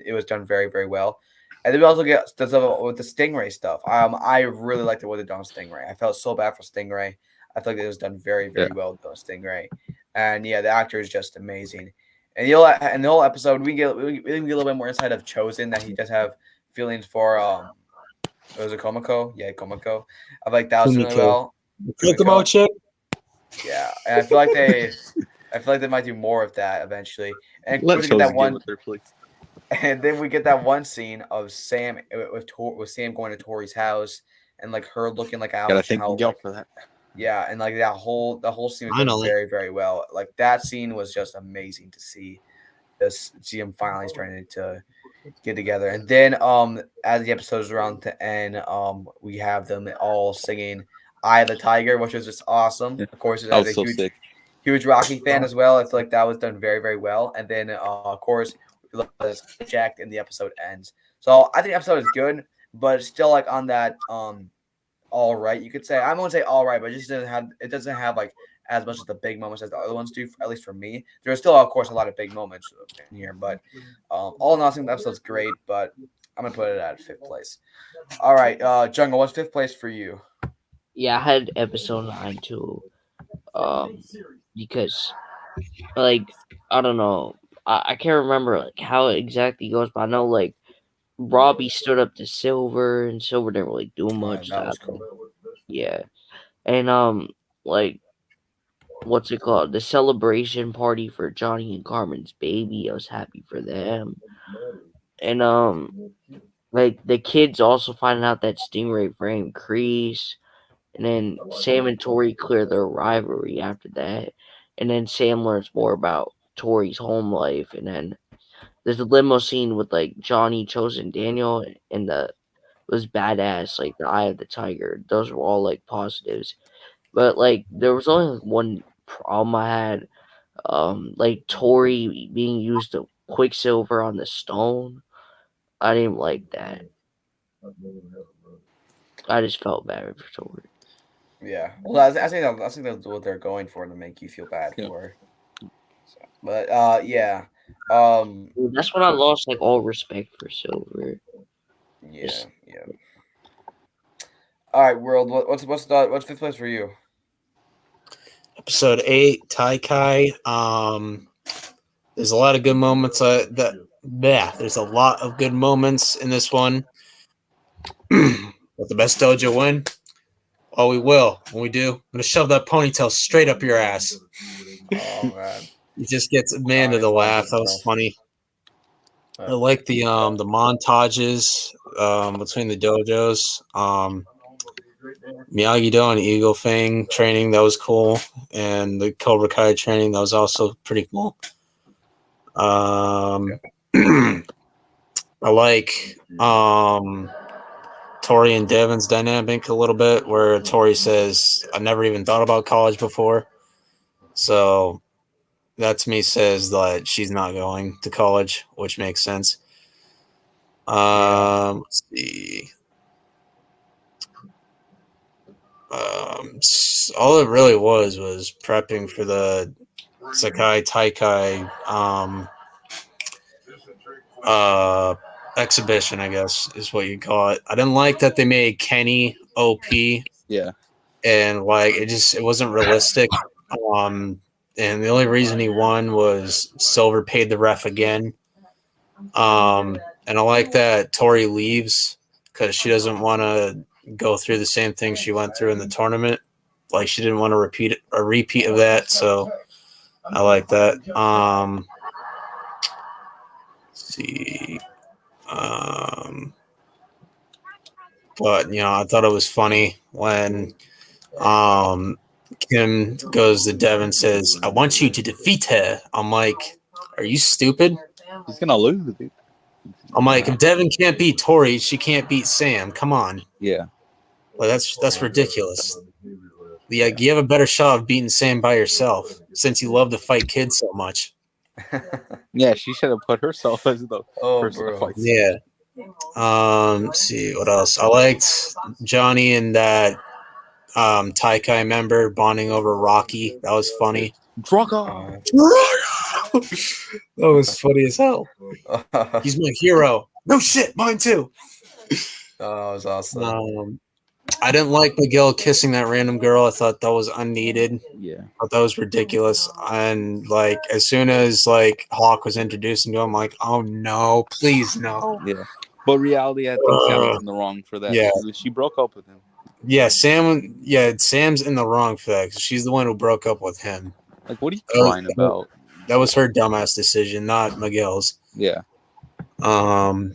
it was done very, very well. And then we also get the stuff with the Stingray stuff. I really liked it with the done with Stingray. I felt so bad for Stingray. I feel like it was done very, very well with Stingray. And yeah, the actor is just amazing. And the whole episode, we get a little bit more insight of Chosen, that he does have feelings for was it Komako? Yeah, Komako. I like that was really Kumiko. well. Kokomo chip. Yeah, and I feel like they might do more of that eventually. And Let we get Chosen that get one, with their please. and then we get that one scene of Sam with Sam going to Tori's house and like her looking like Gotta thank Miguel for that. yeah, and like the whole scene was done Finally. very, very well. Like that scene was just amazing to see. Just see him finally starting to get together. And then as the episode is around to end, we have them all singing "Eye of the Tiger," which was just awesome. Yeah. Of course, That as was a so huge sick. huge Rocky fan as well. I feel like that was done very, very well. And then of course Jack and the episode ends. So I think the episode is good, but it's still like on that all right, you could say. I won't say all right, but it doesn't have like as much of the big moments as the other ones do, at least for me. There's still, of course, a lot of big moments in here, but all in all, I think the episode's great, but I'm gonna put it at 5th place. All right, Jungle, what's 5th place for you? Yeah, I had episode 9 too. Because like I don't know, I can't remember like how it exactly goes, but I know like Robbie stood up to Silver, and Silver didn't really do much. That was That cool. yeah, and like what's it called? The celebration party for Johnny and Carmen's baby. I was happy for them, and like the kids also finding out that Stingray framed Crease. And then Sam and Tori clear their rivalry after that. And then Sam learns more about Tori's home life. And then there's a limo scene with like Johnny, Chosen, Daniel, and the was badass, like the Eye of the Tiger. Those were all like positives. But like there was only like, one problem I had. Like Tori being used to Quicksilver on the stone. I didn't like that. I just felt bad for Tori. Yeah, well, I think that's what they're going for, to make you feel bad Yeah. for her. So, but yeah, Dude, that's when I lost like all respect for Silver. yeah. All right, world. What's 5th place for you? Episode 8, Tai Kai. There's a lot of good moments. There's a lot of good moments in this one. Let the best dojo win. Oh, we will. When we do, I'm gonna shove that ponytail straight up your ass. Oh man, He just gets Amanda to laugh. That was funny. I like the montages between the dojos. Miyagi-Do and Eagle Fang training, that was cool. And the Cobra Kai training, that was also pretty cool. I like Tori and Devin's dynamic a little bit, where Tori says, I never even thought about college before. So that to me says that she's not going to college, which makes sense. Let's see. All it really was prepping for the Sakai Taikai exhibition, I guess is what you call it. I didn't like that they made Kenny OP. Yeah. And like it wasn't realistic. And the only reason he won was Silver paid the ref again. And I like that Tori leaves because she doesn't want to go through the same thing she went through in the tournament. Like she didn't want to repeat a repeat of that. So I like that. Let's see. But I thought it was funny when Kim goes to Dev and says, "I want you to defeat her." I'm like, "Are you stupid?" He's gonna lose, dude. I'm like, if Devin can't beat Tori, she can't beat Sam. Come on. Yeah. Well, that's ridiculous. Yeah, you have a better shot of beating Sam by yourself since you love to fight kids so much. Yeah, she should have put herself as the person bro. to fight. Yeah. Let's see what else. I liked Johnny and that Taikai member bonding over Rocky. That was funny. Drago. That was funny as hell. He's my hero. No shit, mine too. That was awesome. I didn't like Miguel kissing that random girl. I thought that was unneeded. Yeah. I thought that was ridiculous. And like as soon as like Hawk was introduced into him, I'm like, oh no, please no. Yeah. But reality, I think Sam was in the wrong for that. Yeah. She broke up with him. Yeah, Sam's in the wrong for that because she's the one who broke up with him. Like, what are you crying about? That was her dumbass decision, not Miguel's. Yeah. But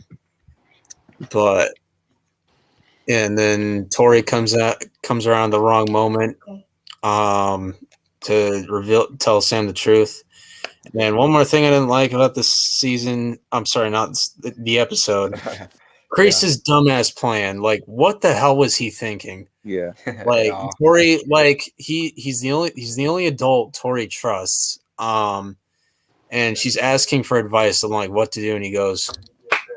and then Tori comes around the wrong moment to tell Sam the truth. And one more thing I didn't like about this season, I'm sorry, not the episode. Kreese's dumbass plan. Like, what the hell was he thinking? Yeah. Like Tori, like he's the only adult Tori trusts. And she's asking for advice on like what to do, and he goes,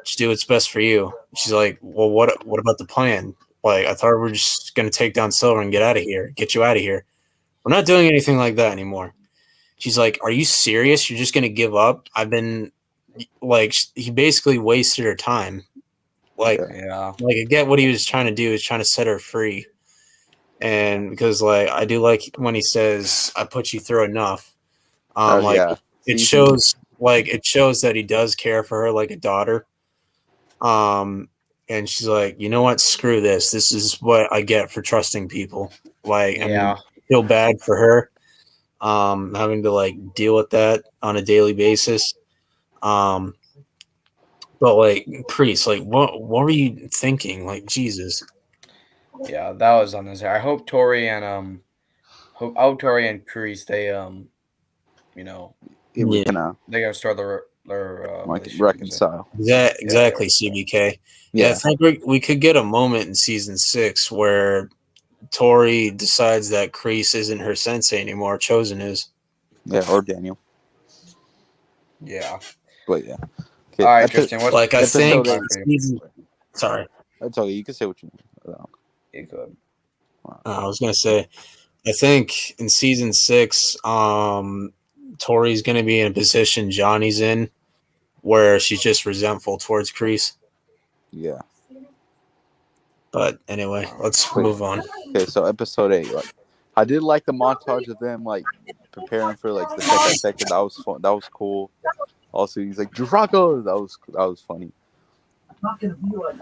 "Just do what's best for you." She's like, "Well, what about the plan? Like, I thought we were just gonna take down Silver and get you out of here. We're not doing anything like that anymore." She's like, "Are you serious? You're just gonna give up?" I've been like, he basically wasted her time. Like, like I get what he was trying to do. He was trying to set her free, and because like I do like when he says, "I put you through enough." It shows that he does care for her like a daughter. And she's like, you know what? Screw this. This is what I get for trusting people. Like, I feel bad for her, having to like deal with that on a daily basis. But like, Priest, like, what were you thinking? Like, Jesus. Yeah, that was unnecessary. I hope Tori and Kreese They're gonna start their reconcile. Exactly, CBK. Yeah, I think we could get a moment in season 6 where Tori decides that Kreese isn't her sensei anymore. Chosen is. Yeah, or Daniel. Yeah. But yeah. Okay. All right, Tristan. What's like I think sorry. That's okay. You can say what you want. You could. I was gonna say, I think in season 6, Tori's gonna be in a position Johnny's in, where she's just resentful towards Kreese. Yeah. But anyway, let's move on. Okay, so episode 8. Like, I did like the montage of them like preparing for like the second. That was fun. That was cool. Also, he's like Draco. That was funny.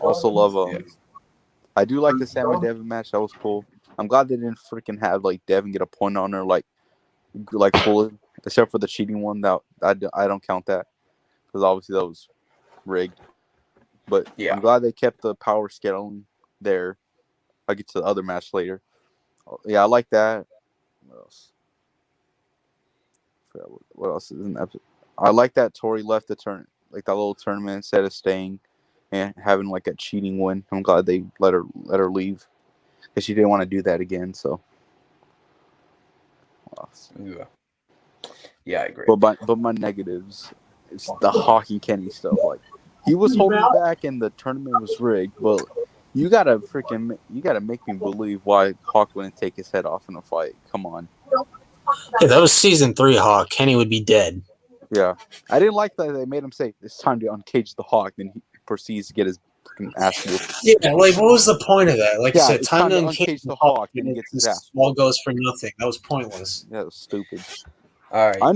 Also love I do like the Sam and Devin match. That was cool. I'm glad they didn't freaking have like Devin get a point on her like fully, except for the cheating one. That I don't count that because obviously that was rigged. But I'm glad they kept the power scaling there. I'll get to the other match later. Yeah, I like that. What else is in the episode? I like that Tori left the turn, like that little tournament instead of staying and having like a cheating win. I'm glad they let her leave because she didn't want to do that again. So, yeah, I agree. But my negatives, it's the Hawk and Kenny stuff. Like he was holding back and the tournament was rigged, but you gotta make me believe why Hawk wouldn't take his head off in a fight. Come on. Yeah, that was season 3 Hawk. Kenny would be dead. Yeah. I didn't like that they made him say it's time to uncage the Hawk, then he proceeds to get his fucking ass whooped. Yeah, like what was the point of that? Like I said, time to uncage the Hawk and he gets his ass whooped. All goes for nothing. That was pointless. Yeah, that was stupid. All right. I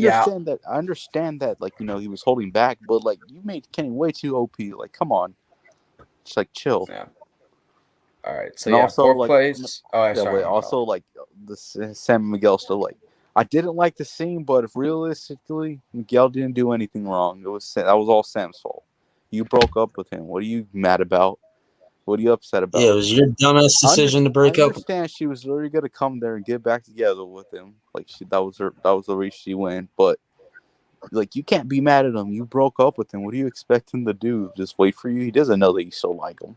understand that like, he was holding back, but like you made Kenny way too OP. Like, come on. Just like chill. Yeah. All right. So And yeah, also, fourth like, place. Oh, yeah, sorry. but also like Sam and Miguel still like. I didn't like the scene, but if realistically, Miguel didn't do anything wrong. That was all Sam's fault. You broke up with him. What are you mad about? What are you upset about? Yeah, it was your dumbass decision to break I up. understand she was literally gonna come there and get back together with him. Like that was the reason she went. But like you can't be mad at him. You broke up with him. What do you expect him to do? Just wait for you? He doesn't know that you still like him.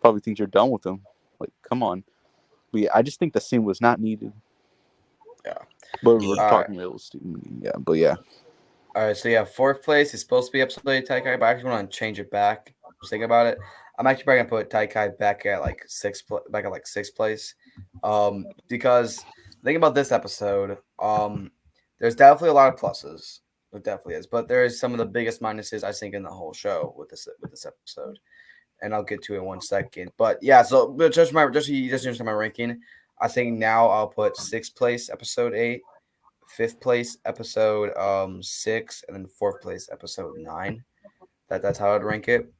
Probably thinks you're done with him. Like, come on. But yeah, I just think the scene was not needed. Yeah. But we're All talking real estate. Yeah, but yeah. All right, so yeah, fourth place is supposed to be episode 8 Taikai, but I actually want to change it back. Just think about it. I'm actually probably gonna put Taikai back at like sixth place. Because think about this episode. There's definitely a lot of pluses. It definitely is, but there is some of the biggest minuses I think in the whole show with this episode, and I'll get to it in 1 second. But yeah, so just my ranking. I think now I'll put sixth place episode 8. Fifth place episode 6, and then fourth place episode 9. That's how I'd rank it.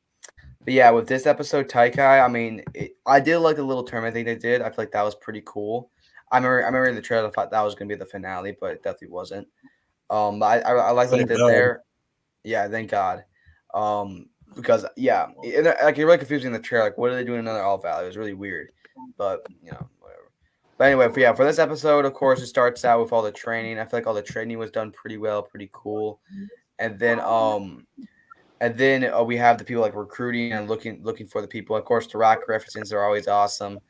But yeah, with this episode Taikai, I mean, I did like the little tournament thing they did. I feel like that was pretty cool. I remember in the trailer I thought that was gonna be the finale, but it definitely wasn't. But I like what they Thank did God. there. Yeah, thank God. Because yeah, like you're really confusing the trailer. Like, what are they doing in another All Valley? It was really weird, but whatever. But anyway, for this episode, of course, it starts out with all the training. I feel like all the training was done pretty well, pretty cool. And then we have the people like recruiting and looking for the people. Of course, the rock references are always awesome.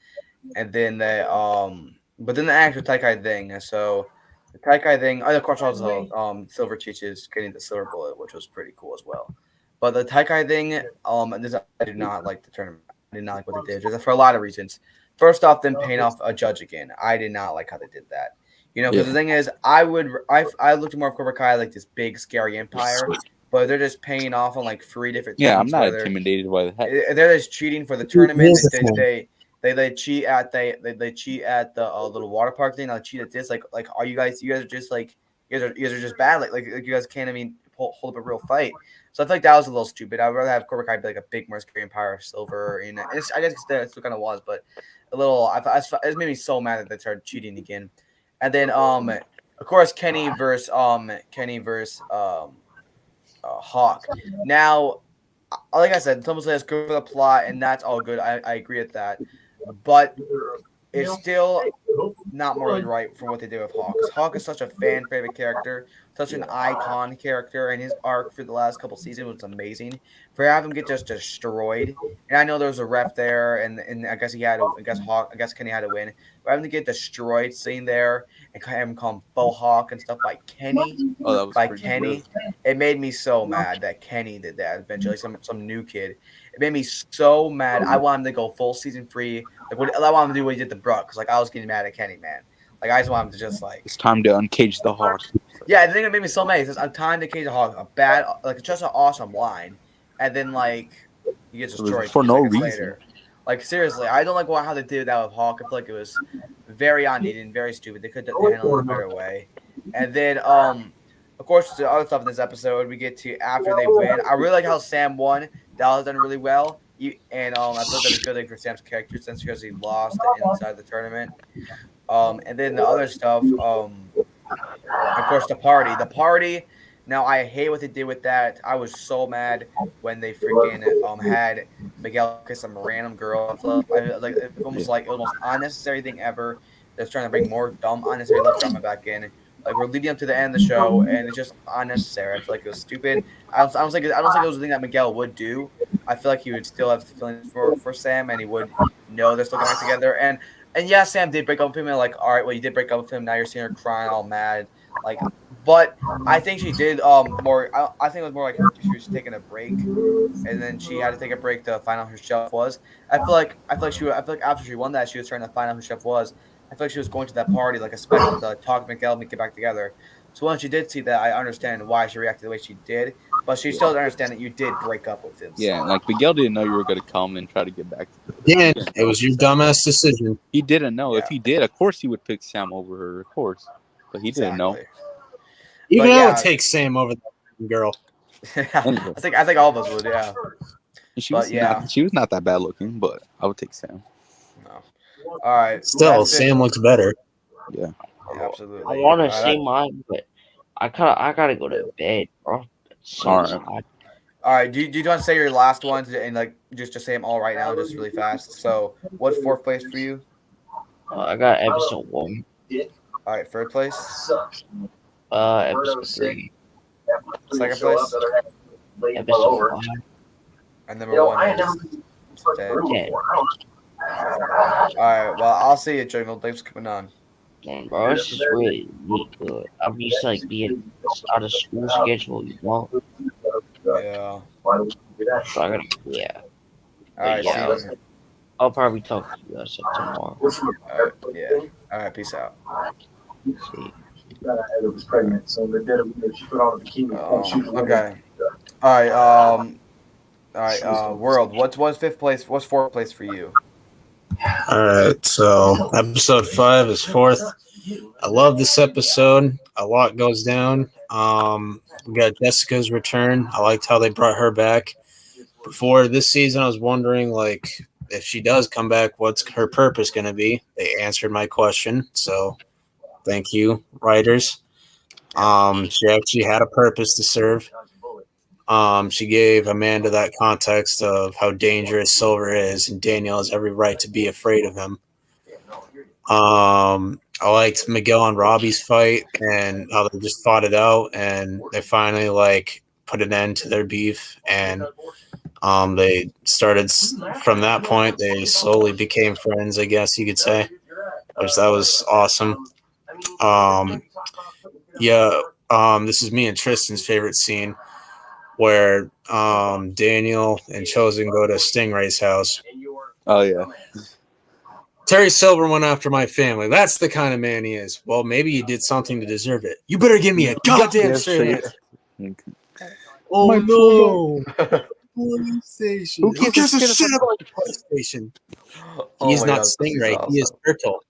And then but then the actual Taikai thing. So the Taikai thing, of course, also Silver Cheeches getting the silver bullet, which was pretty cool as well. But the Taikai thing, I did not like the tournament. I did not like what they did. Just for a lot of reasons. First off, them paying off a judge again. I did not like how they did that. Because the thing is, I looked at more of Cobra Kai like this big scary empire, but they're just paying off on like 3 different things. Yeah, I'm not intimidated by that. They're just cheating for the tournament. They cheat at they cheat at the little water park thing. They cheat at this. Like are you guys are just like you guys are just bad. Like you guys can't hold up a real fight. So I feel like that was a little stupid. I'd rather have Cobra Kai be like a big, more scary empire of silver. And I guess it still kind of was, but a little. It made me so mad that they started cheating again. And then of course Kenny versus Hawk. Now, like I said, someone says good for the plot, and that's all good. I agree with that, but it's still not morally right for what they did with Hawk. Because Hawk is such a fan favorite character, such an icon character, and his arc for the last couple seasons was amazing. For having him get just destroyed, and I know there was a ref there, and I guess Kenny had to win. But having to get destroyed, sitting there and have him call him faux Hawk and stuff by Kenny, it made me so mad that Kenny did that eventually. Some new kid. It made me so mad. I want him to go full season 3. Like I want him to do what he did to Brook, because like I was getting mad at Kenny, man. Like I just want him to just like. It's time to uncage the Hawk. Yeah, the thing that made me so mad is I'm time to cage the Hawk. Just an awesome line, and then like he gets destroyed for no reason. Later. Like seriously, I don't like how they did that with Hawk. I feel like it was very unneeded and very stupid. They could have handled it a better way. And then of course, the other stuff in this episode we get to after they win. I really like how Sam won. That was done really well. And I thought that was a good thing for Sam's character since because he lost inside the tournament. And then the other stuff, of course, the party. Now I hate what they did with that. I was so mad when they freaking had Miguel kiss some random girl. It was the most unnecessary thing ever. They're trying to bring more unnecessary love drama back in. Like we're leading up to the end of the show, and it's just unnecessary. I feel like it was stupid. I don't think it was the thing that Miguel would do. I feel like he would still have feelings for Sam, and he would know they're still coming together. And yeah, Sam did break up with him, and like, all right, well, you did break up with him. Now you're seeing her crying, all mad. Like, but I think she did more. I think it was more like she was taking a break, and then she had to take a break to find out who Chef was. I feel like after she won that, she was trying to find out who Chef was. I feel like she was going to that party like expecting to talk to Miguel and get back together. So once she did see that, I understand why she reacted the way she did. But she still doesn't understand that you did break up with him. Yeah, like Miguel didn't know you were going to come and try to get back together. Yeah, it was your dumbass decision. He didn't know. Yeah. If he did, of course he would pick Sam over her, of course. But he didn't know. Even I would take Sam over that girl. I think all of us would, yeah. She But was she was not that bad looking, but I would take Sam. No. All right. Still, that's it. Sam looks better. Yeah. Absolutely. I want to All right, say mine, but I gotta go to bed, bro. It's so All right. tired. All right. Do you want to say your last ones and like just say them all right now, just really fast? So, what's fourth place for you? I got episode 1. All right, third place, Episode 3. second place, Episode 5. and number one is 10. 10. All right. Well, I'll see you, Jungle. Thanks for coming on. Damn, bro, this is really good. I'm used to like being out of school schedule, you know. Yeah. So I gotta, yeah. All right. Yeah. See you. I'll probably talk to you guys tomorrow. All right, yeah. All right. Peace out. See. Heather was pregnant, so they did it. She put on a bikini. Okay. All right. All right. World. What's fifth place? What's fourth place for you? All right, so episode 5 is fourth. I love this episode. A lot goes down. We got Jessica's return. I liked how they brought her back. Before this season, I was wondering, like, if she does come back, what's her purpose going to be? They answered my question, so thank you, writers. She actually had a purpose to serve. She gave Amanda that context of how dangerous Silver is, and Daniel has every right to be afraid of him. I liked Miguel and Robbie's fight and how they just fought it out, and they finally like put an end to their beef, and they started from that point. They slowly became friends, I guess you could say. That was awesome. This is me and Tristan's favorite scene, where Daniel and Chosen go to Stingray's house. Oh yeah. Terry Silver went after my family. That's the kind of man he is. Well, maybe he did something to deserve it. You better give me a goddamn straight answer. Oh no! Police station. Who gives a shit about the police station? He's not Stingray. Awesome. He is Turtle.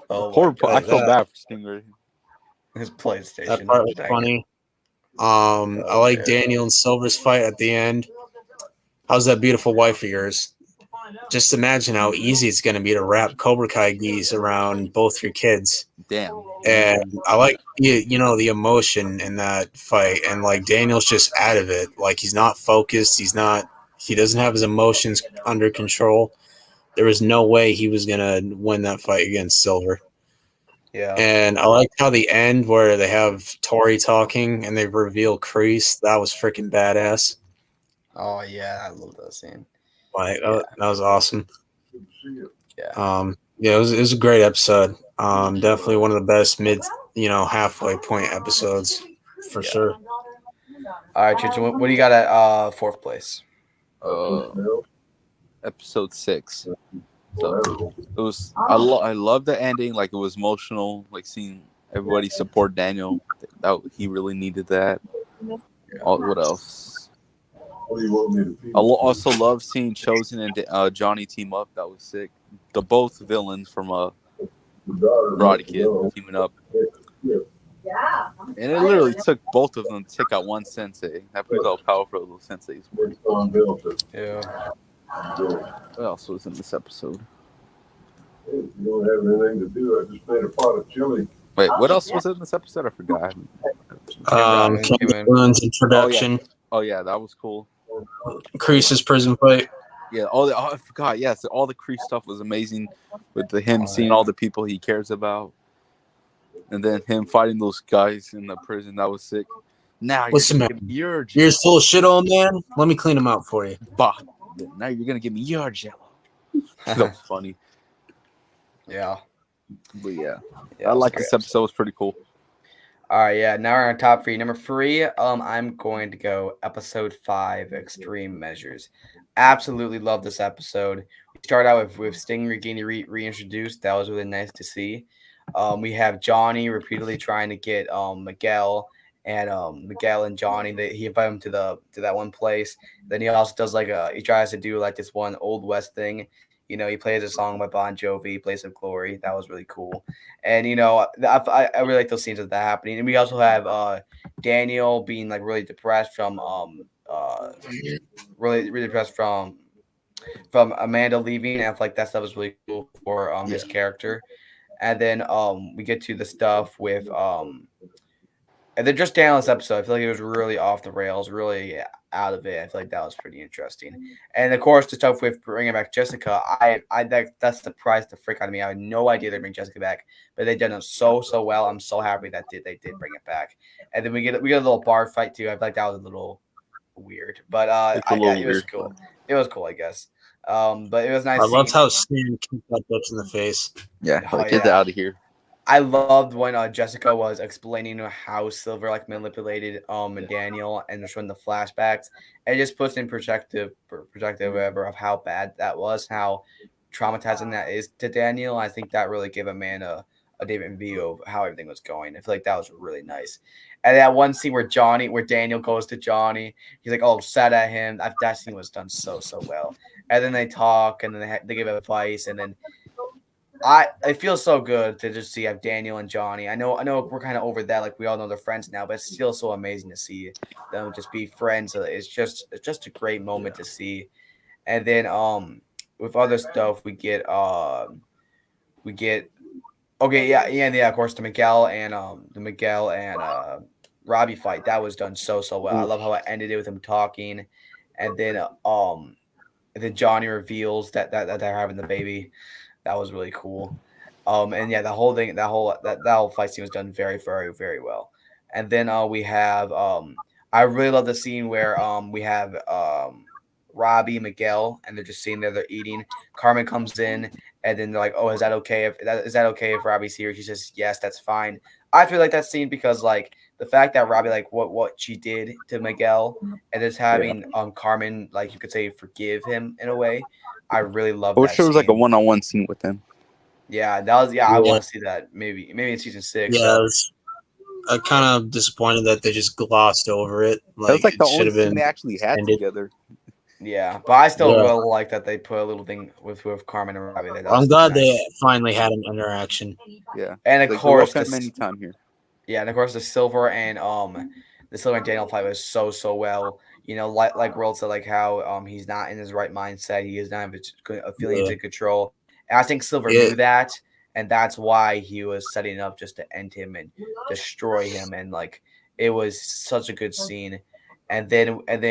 Oh, horrible! I felt bad for Stingray. His PlayStation. That part was funny. I like Daniel and Silver's fight at the end. How's that beautiful wife of yours? Just imagine how easy it's going to be to wrap Cobra Kai geese around both your kids. Damn. And I like the emotion in that fight, and like Daniel's just out of it. Like he's not focused. He doesn't have his emotions under control. There was no way he was going to win that fight against Silver. Yeah. And I like how the end where they have Tori talking and they reveal Kreese. That was freaking badass. Oh yeah, I love that scene. Like that was awesome. Yeah. It was a great episode. Definitely one of the best halfway point episodes for sure. All right, Chicho, what do you got at fourth place? Episode 6. So it was. I love the ending. Like it was emotional. Like seeing everybody support Daniel. He really needed that. What else? I also love seeing Chosen and Johnny team up. That was sick. The both villains from Karate Kid teaming up. And it literally took both of them to take out one sensei. That proves how powerful those senseis were. Yeah. What else was in this episode? You don't have anything to do. I just made a pot of chili. Wait, what else was in this episode? I forgot. King Boon's introduction. Oh yeah, that was cool. Kreese's prison fight. Yeah, I forgot. Yes, all the Kreese stuff was amazing. With him seeing all the people he cares about, and then him fighting those guys in the prison. That was sick. Now listen, man, you're full of shit, old man. Let me clean them out for you. Bah. Now you're gonna give me your jello. That was funny. Yeah. But yeah I like this episode. It was pretty cool. All right, yeah. Now we're on top 3. Number 3, I'm going to go episode 5, Extreme Measures. Absolutely love this episode. We start out with Stingray getting reintroduced. That was really nice to see. We have Johnny repeatedly trying to get Miguel and Johnny. He invited him to that one place. Then he also does he tries to do like this one Old West thing. He plays a song by Bon Jovi, Place of Glory. That was really cool. And, I really like those scenes of that happening. And we also have Daniel being, like, really depressed from really impressed from Amanda leaving. And I feel like that stuff was really cool for his character. And then we get to the stuff with and then just down this episode, I feel like it was really off the rails, really out of it. I feel like that was pretty interesting. And of course, the stuff with bringing back Jessica, that surprised the frick out of me. I had no idea they'd bring Jessica back, but they did it so well. I'm so happy that they did bring it back. And then we get a little bar fight too. I feel like that was a little weird, but it was cool. It was cool, I guess. But it was nice. I loved how Stan kicked that bitch in the face. Yeah, get that out of here. I loved when Jessica was explaining how Silver like manipulated Daniel and showing the flashbacks. It just puts in perspective whatever of how bad that was, how traumatizing that is to Daniel. I think that really gave a man a different view of how everything was going. I feel like that was really nice. And that one scene where Daniel goes to Johnny, he's like all upset at him. That scene was done so well. And then they talk, and then they give advice, and then it feels so good to just see have Daniel and Johnny. I know we're kind of over that, like we all know they're friends now, but it's still so amazing to see them just be friends. It's just a great moment to see. And then with other stuff we get of course the Miguel and Robbie fight that was done so well. I love how it ended it with him talking, and then Johnny reveals that they're having the baby. That was really cool. And yeah, the whole thing, that whole fight scene was done very, very, very well. And then we have I really love the scene where we have Robbie, Miguel, and they're just sitting there, they're eating. Carmen comes in, and then they're like, "Oh, is that okay if Robbie's here?" She says, "Yes, that's fine." I feel like that scene because like the fact that Robbie like what she did to Miguel, and just having Carmen, like you could say, forgive him in a way. I really love that. I wish there was like a one-on-one scene with him. Yeah, that was I want to see that maybe in season 6. Yeah, I'm kind of disappointed that they just glossed over it. That was like the only thing they actually had together. Yeah, but I still really like that they put a little thing with Carmen and Robbie. I'm glad they finally had an interaction. Yeah, and of course, anytime here. Yeah, and of course the Silver and Daniel fight was so well. You know, like World said, like how he's not in his right mindset. He is not feeling in control. And I think Silver knew that, and that's why he was setting up just to end him and destroy him. And like it was such a good scene. And then it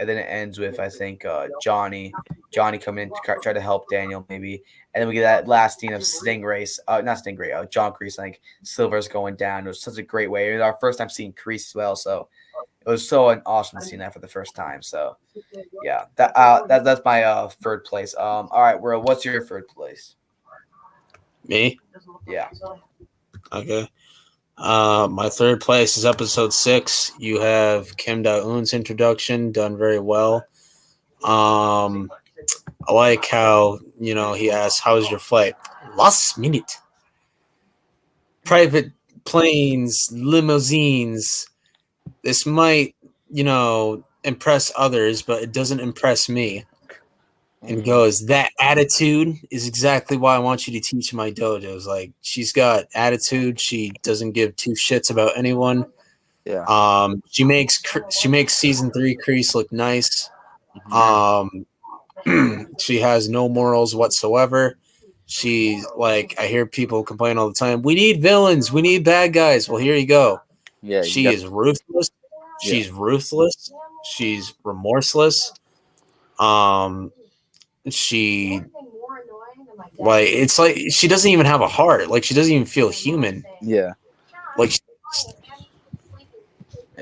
ends with I think Johnny coming in to try to help Daniel maybe, and then we get that last scene of John Kreese. Like Silver's going down. It was such a great way. It was our first time seeing Kreese as well, so it was so awesome to see that for the first time. So yeah, that's my third place. All right, World, what's your third place? Me? Yeah. Okay. My third place is episode 6. You have Kim Da-eun's introduction done very well. I like how, he asks, "How's your flight?" "Last minute." Private planes, limousines. This might, impress others, but it doesn't impress me. And he goes, "That attitude is exactly why I want you to teach my dojos." Like, she's got attitude. She doesn't give two shits about anyone. Yeah. She makes season 3 Kreese look nice. She has no morals whatsoever. She's like, I hear people complain all the time, "We need villains. We need bad guys." Well, here you go. Yeah. She is ruthless. She's ruthless. She's remorseless. She like it's like she doesn't even have a heart. Like she doesn't even feel human. Yeah. Like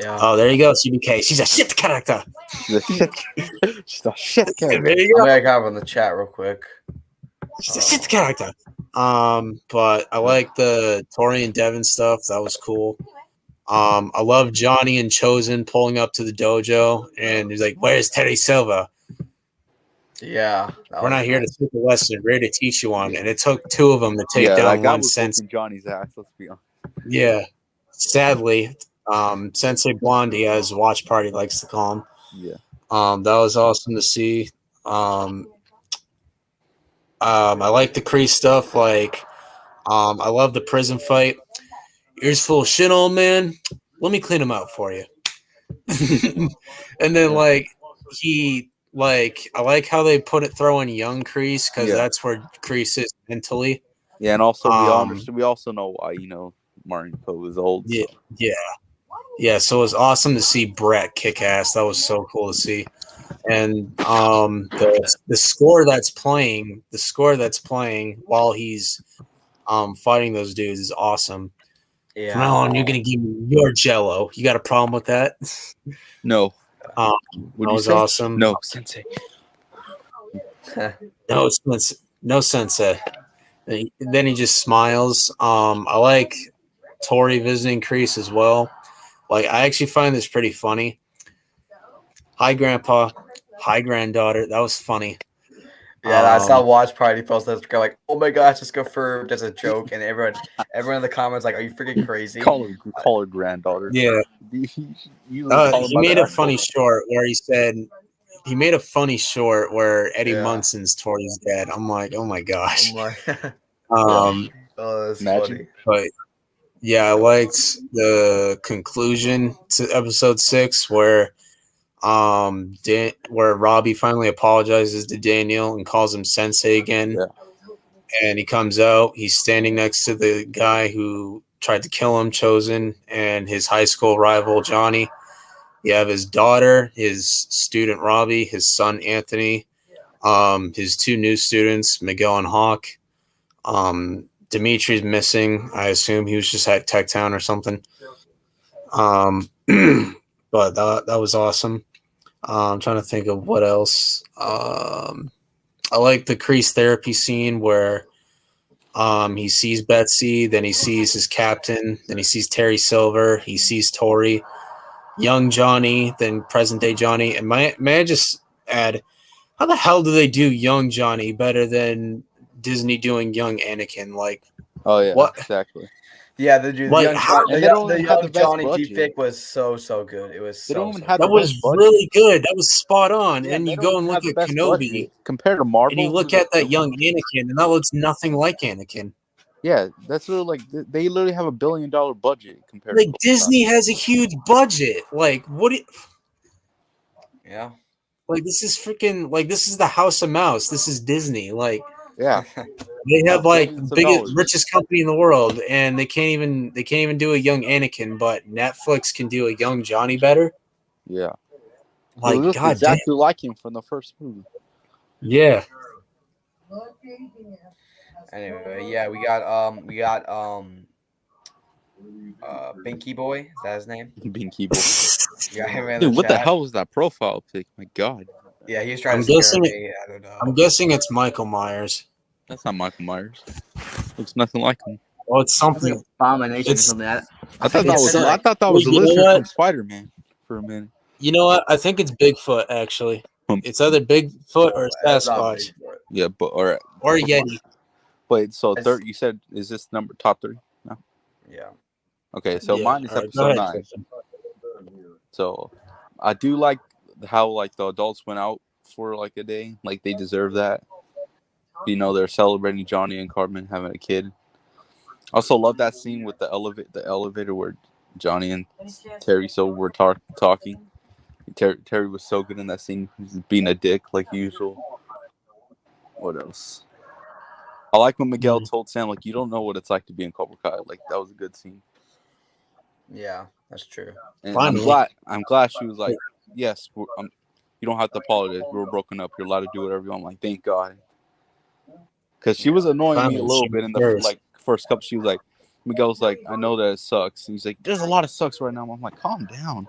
oh, there you go, CBK. She's a shit character. She's a shit character. There you go. I got on the chat real quick. She's a shit character. But I like the Tori and Devin stuff. That was cool. I love Johnny and Chosen pulling up to the dojo, and he's like, "Where's Terry Silva?" Yeah, we're not here to teach a lesson. We're here to teach you one. And it took 2 of them to take down one sensei. Johnny's ass. Let's be honest. Yeah, sadly, Sensei Blondie, as Watch Party likes to call him. Yeah. That was awesome to see. I like the Kreese stuff. Like, I love the prison fight. "Ears full of shit, old man. Let me clean them out for you." And then like I like how they throw in young Kreese because Yeah. that's where Kreese is mentally. Yeah, and also Um, we also know why Martin Poe is old. Yeah, So. yeah. So it was awesome to see Brett kick ass. That was so cool to see. And the score that's playing while he's fighting those dudes is awesome. Yeah. From now on, you're gonna give me your Jello. You got a problem with that? No. That was awesome. No, Sensei. No Sensei. And then he just smiles. I like Tori visiting Kreese as well. Like, I actually find this pretty funny. Hi, Grandpa. Hi, granddaughter. That was funny. Yeah, I saw Watch Party post that go like, "Oh my gosh, just confirmed as a joke," and everyone in the comments like, "Are you freaking crazy?" Call her granddaughter. Yeah. He made a funny short where he said Eddie Munson's Tori's dad. I'm like, oh my gosh. Oh, that's funny. But yeah, I liked the conclusion to episode 6 where where Robbie finally apologizes to Daniel and calls him Sensei again. Yeah. And he comes out. He's standing next to the guy who tried to kill him, Chosen, and his high school rival, Johnny. You have his daughter, his student, Robbie, his son, Anthony, his 2 new students, Miguel and Hawk. Dimitri's missing. I assume he was just at Tech Town or something. But that was awesome. I'm trying to think of what else. I like the Kreese therapy scene where he sees Betsy, then he sees his captain, then he sees Terry Silver, he sees Tori, young Johnny, then present day Johnny. And may I just add, how the hell do they do young Johnny better than Disney doing young Anakin? Like, oh yeah, what exactly. Yeah, the young Johnny budget. deepfake was so good. It was that was really good. That was spot on. Yeah, and you go and look at Kenobi budget. Compared to Marvel, and you look at that young Anakin, and that looks nothing like Anakin. Yeah, that's really like they literally have $1 billion budget compared. Like Disney has a huge budget. Like what? Yeah. Like this is freaking like this is the House of Mouse. This is Disney. Like yeah. They have like the biggest, richest company in the world, and they can't even do a young Anakin, but Netflix can do a young Johnny better. Yeah, like it looks God exactly damn. like him from the first movie. Yeah. Anyway, yeah, we got Binky Boy. Is that his name? Binky Boy. Yeah, him in Dude, what the chat. hell was that profile pic? My God. Yeah, he was trying to scare me. I don't know. I'm guessing it's Michael Myers. That's not Michael Myers. Looks nothing like him. Well, it's something. Like Abomination or something. I thought that was a lizard from Spider-Man for a minute. You know what? I think it's Bigfoot actually. It's either Bigfoot or Sasquatch. Yeah, or Yeti. Wait, so third? You said is this number top 3? No. Yeah. Okay, so mine is episode 9. So I do like how like the adults went out for like a day, like they deserve that. You know, they're celebrating Johnny and Cartman having a kid. Also love that scene with the elevator where Johnny and Terry Silver were talking. Terry was so good in that scene, just being a dick like usual. What else? I like when Miguel told Sam, like, you don't know what it's like to be in Cobra Kai. Like, that was a good scene. Yeah, that's true. And I'm glad she was like, yes, you don't have to apologize. We were broken up. You're allowed to do whatever you want. I'm like, thank God. Because she was annoying me a little bit in the first couple. She was like, Miguel's like, I know that it sucks. And he's like, there's a lot of sucks right now. I'm like, calm down.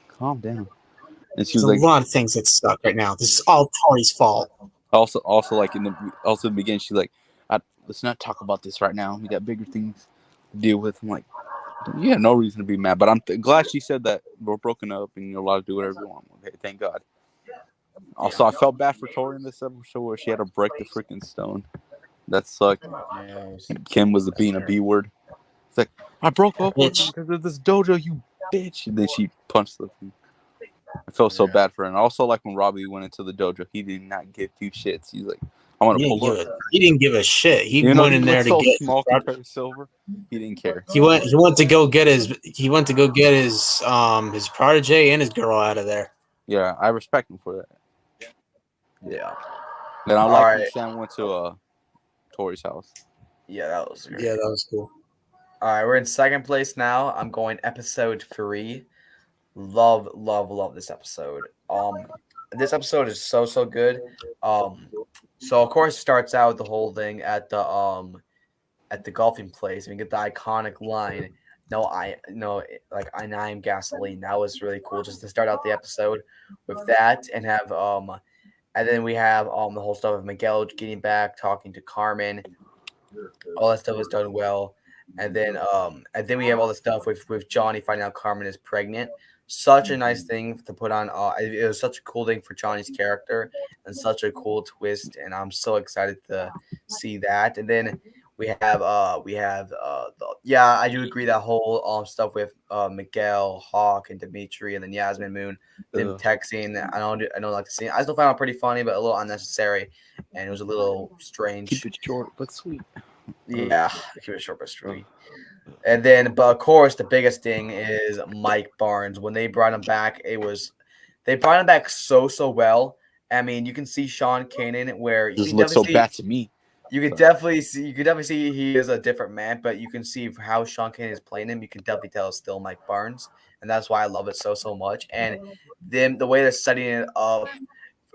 Calm down. And she was like, a lot of things that suck right now. This is all Tori's fault. Also, like in the beginning, she's like, let's not talk about this right now. We got bigger things to deal with. I'm like, you had no reason to be mad. But I'm glad she said that we're broken up and you're allowed to do whatever you want. Okay, thank God. Also, I felt bad for Tori in this episode where she had to break the freaking stone. That sucked. Kim was being a B word. It's like, I broke up with you because of this dojo, you bitch. And then she punched the thing. I felt so bad for her. And also, like when Robbie went into the dojo, he did not give 2 shits. He's like, I want to pull up. He didn't give a shit. He You know, went he in there was to so get. small compared to Silver. He didn't care. He went to go get his protege and his girl out of there. Yeah, I respect him for that. Yeah. And I All like when right. Sam went to Tori's house. Yeah, that was great. Yeah, that was cool. All right, we're in second place now. I'm going episode 3. Love this episode. This episode is so good. So of course it starts out with the whole thing at the golfing place, and we get the iconic line, like I am gasoline. That was really cool just to start out the episode with that, and have and then we have the whole stuff of Miguel getting back, talking to Carmen. All that stuff was done well. And then we have all the stuff with Johnny finding out Carmen is pregnant. Such a nice thing to put on. It was such a cool thing for Johnny's character, and such a cool twist. And I'm so excited to see that. And then we have I do agree that whole stuff with Miguel, Hawk, and Dimitri, and then Yasmin Moon, them texting. I don't like the scene. I still found it pretty funny, but a little unnecessary, and it was a little strange. Keep it short but sweet. Yeah, keep it short but sweet. And then, but of course, the biggest thing is Mike Barnes. When they brought him back, they brought him back so well. I mean, you can see Sean Kanan where It just looks so bad to me. You could definitely see he is a different man, but you can see how Sean Kanan is playing him. You can definitely tell it's still Mike Barnes, and that's why I love it so much. And then the way they're setting it up.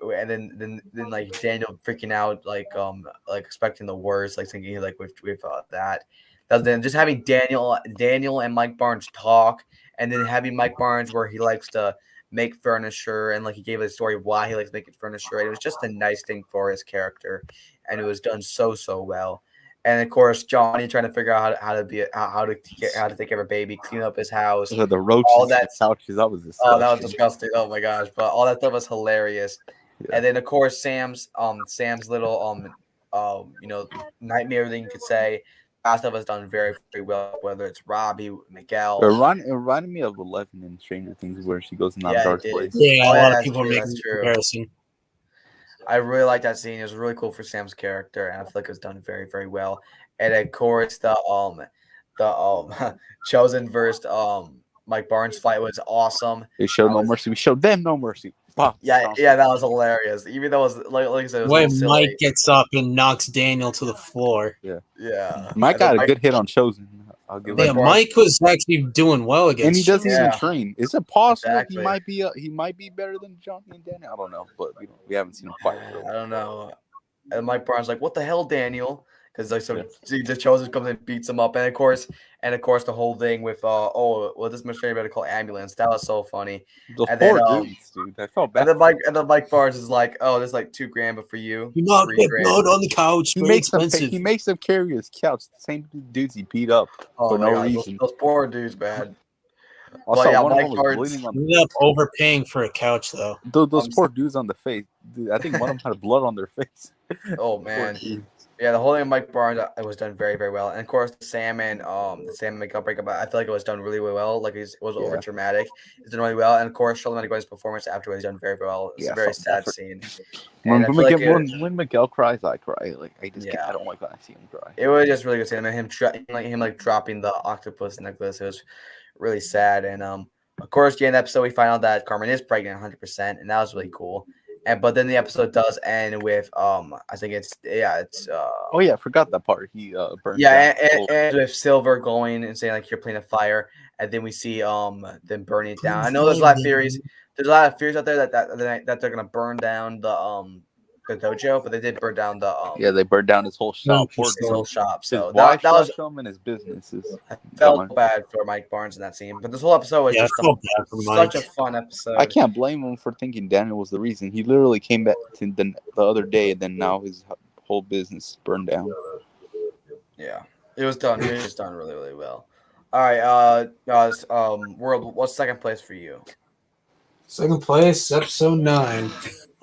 And then like Daniel freaking out, like expecting the worst, like thinking like with that. Then just having Daniel and Mike Barnes talk, and then having Mike Barnes where he likes to make furniture, and like he gave a story of why he likes making furniture. It was just a nice thing for his character, and it was done so well. And of course, Johnny trying to figure out how to take care of a baby, clean up his house, The roaches, all that couches. That was disgusting. Oh, that was disgusting. Oh my gosh! But all that stuff was hilarious. Yeah. And then of course Sam's little nightmare thing you could say. That stuff was done very well. Whether it's Robbie, Miguel. It reminded me of 11 in Stranger Things where she goes in that dark place. Yeah, a lot of people are making the comparison. I really like that scene. It was really cool for Sam's character, and I feel like it was done very very And of course the Chosen versus Mike Barnes fight was awesome. They showed no mercy. We showed them no mercy. Bah, yeah, that was hilarious. Even though it was like I said, it was when Mike gets up and knocks Daniel to the floor. Yeah. Mike got a good hit on Chosen. I'll give Mike was actually doing well against. And he doesn't even train. Is it possible Exactly. he might be better than Johnny and Daniel? I don't know, but we haven't seen him fight. I don't know. And Mike Barnes like, what the hell, Daniel? Because like the Chosen comes and beats him up, and of course the whole thing with this machine better call ambulance. That was so funny. The poor dudes, dude. I felt bad. And then Mike Barnes is like, oh, there's like $2,000, but for you, you not get blood on the couch. He makes them carry his couch. The same dudes he beat up for no reason. Those poor dudes, man. Also, yeah, one Mike of them was bleeding on. Ended up overpaying for a couch, though. Those poor dudes on the face. Dude, I think one of them had blood on their face. Oh man. Yeah, the whole thing of Mike Barnes it was done very, very well. And of course the Sam and Miguel breakup, I feel like it was done really, really well. Like it was over dramatic. It's done really well. And of course Charlamagne Goy's performance afterwards done very, very well. It's a very sad scene. When Miguel cries, I cry. Like I don't like when I see him cry. It was just really good seeing him dropping the octopus necklace. It was really sad. And of course, during the episode we find out that Carmen is pregnant 100%, and that was really cool. But then the episode does end with I think it's I forgot that part. He burned and with Silver going and saying like you're playing a fire, and then we see them burning it down. I know there's a lot of theories. There's a lot of theories out there that they're gonna burn down the dojo, but they did burn down they burned down his whole shop. His whole shop. So that was him and his businesses. I felt bad for Mike Barnes in that scene, but this whole episode was just such a fun episode. I can't blame him for thinking Daniel was the reason. He literally came back to the other day, and then now his whole business burned down. Yeah, it was done. It was just done really, really well. All right, World, what's second place for you? Second place, episode 9.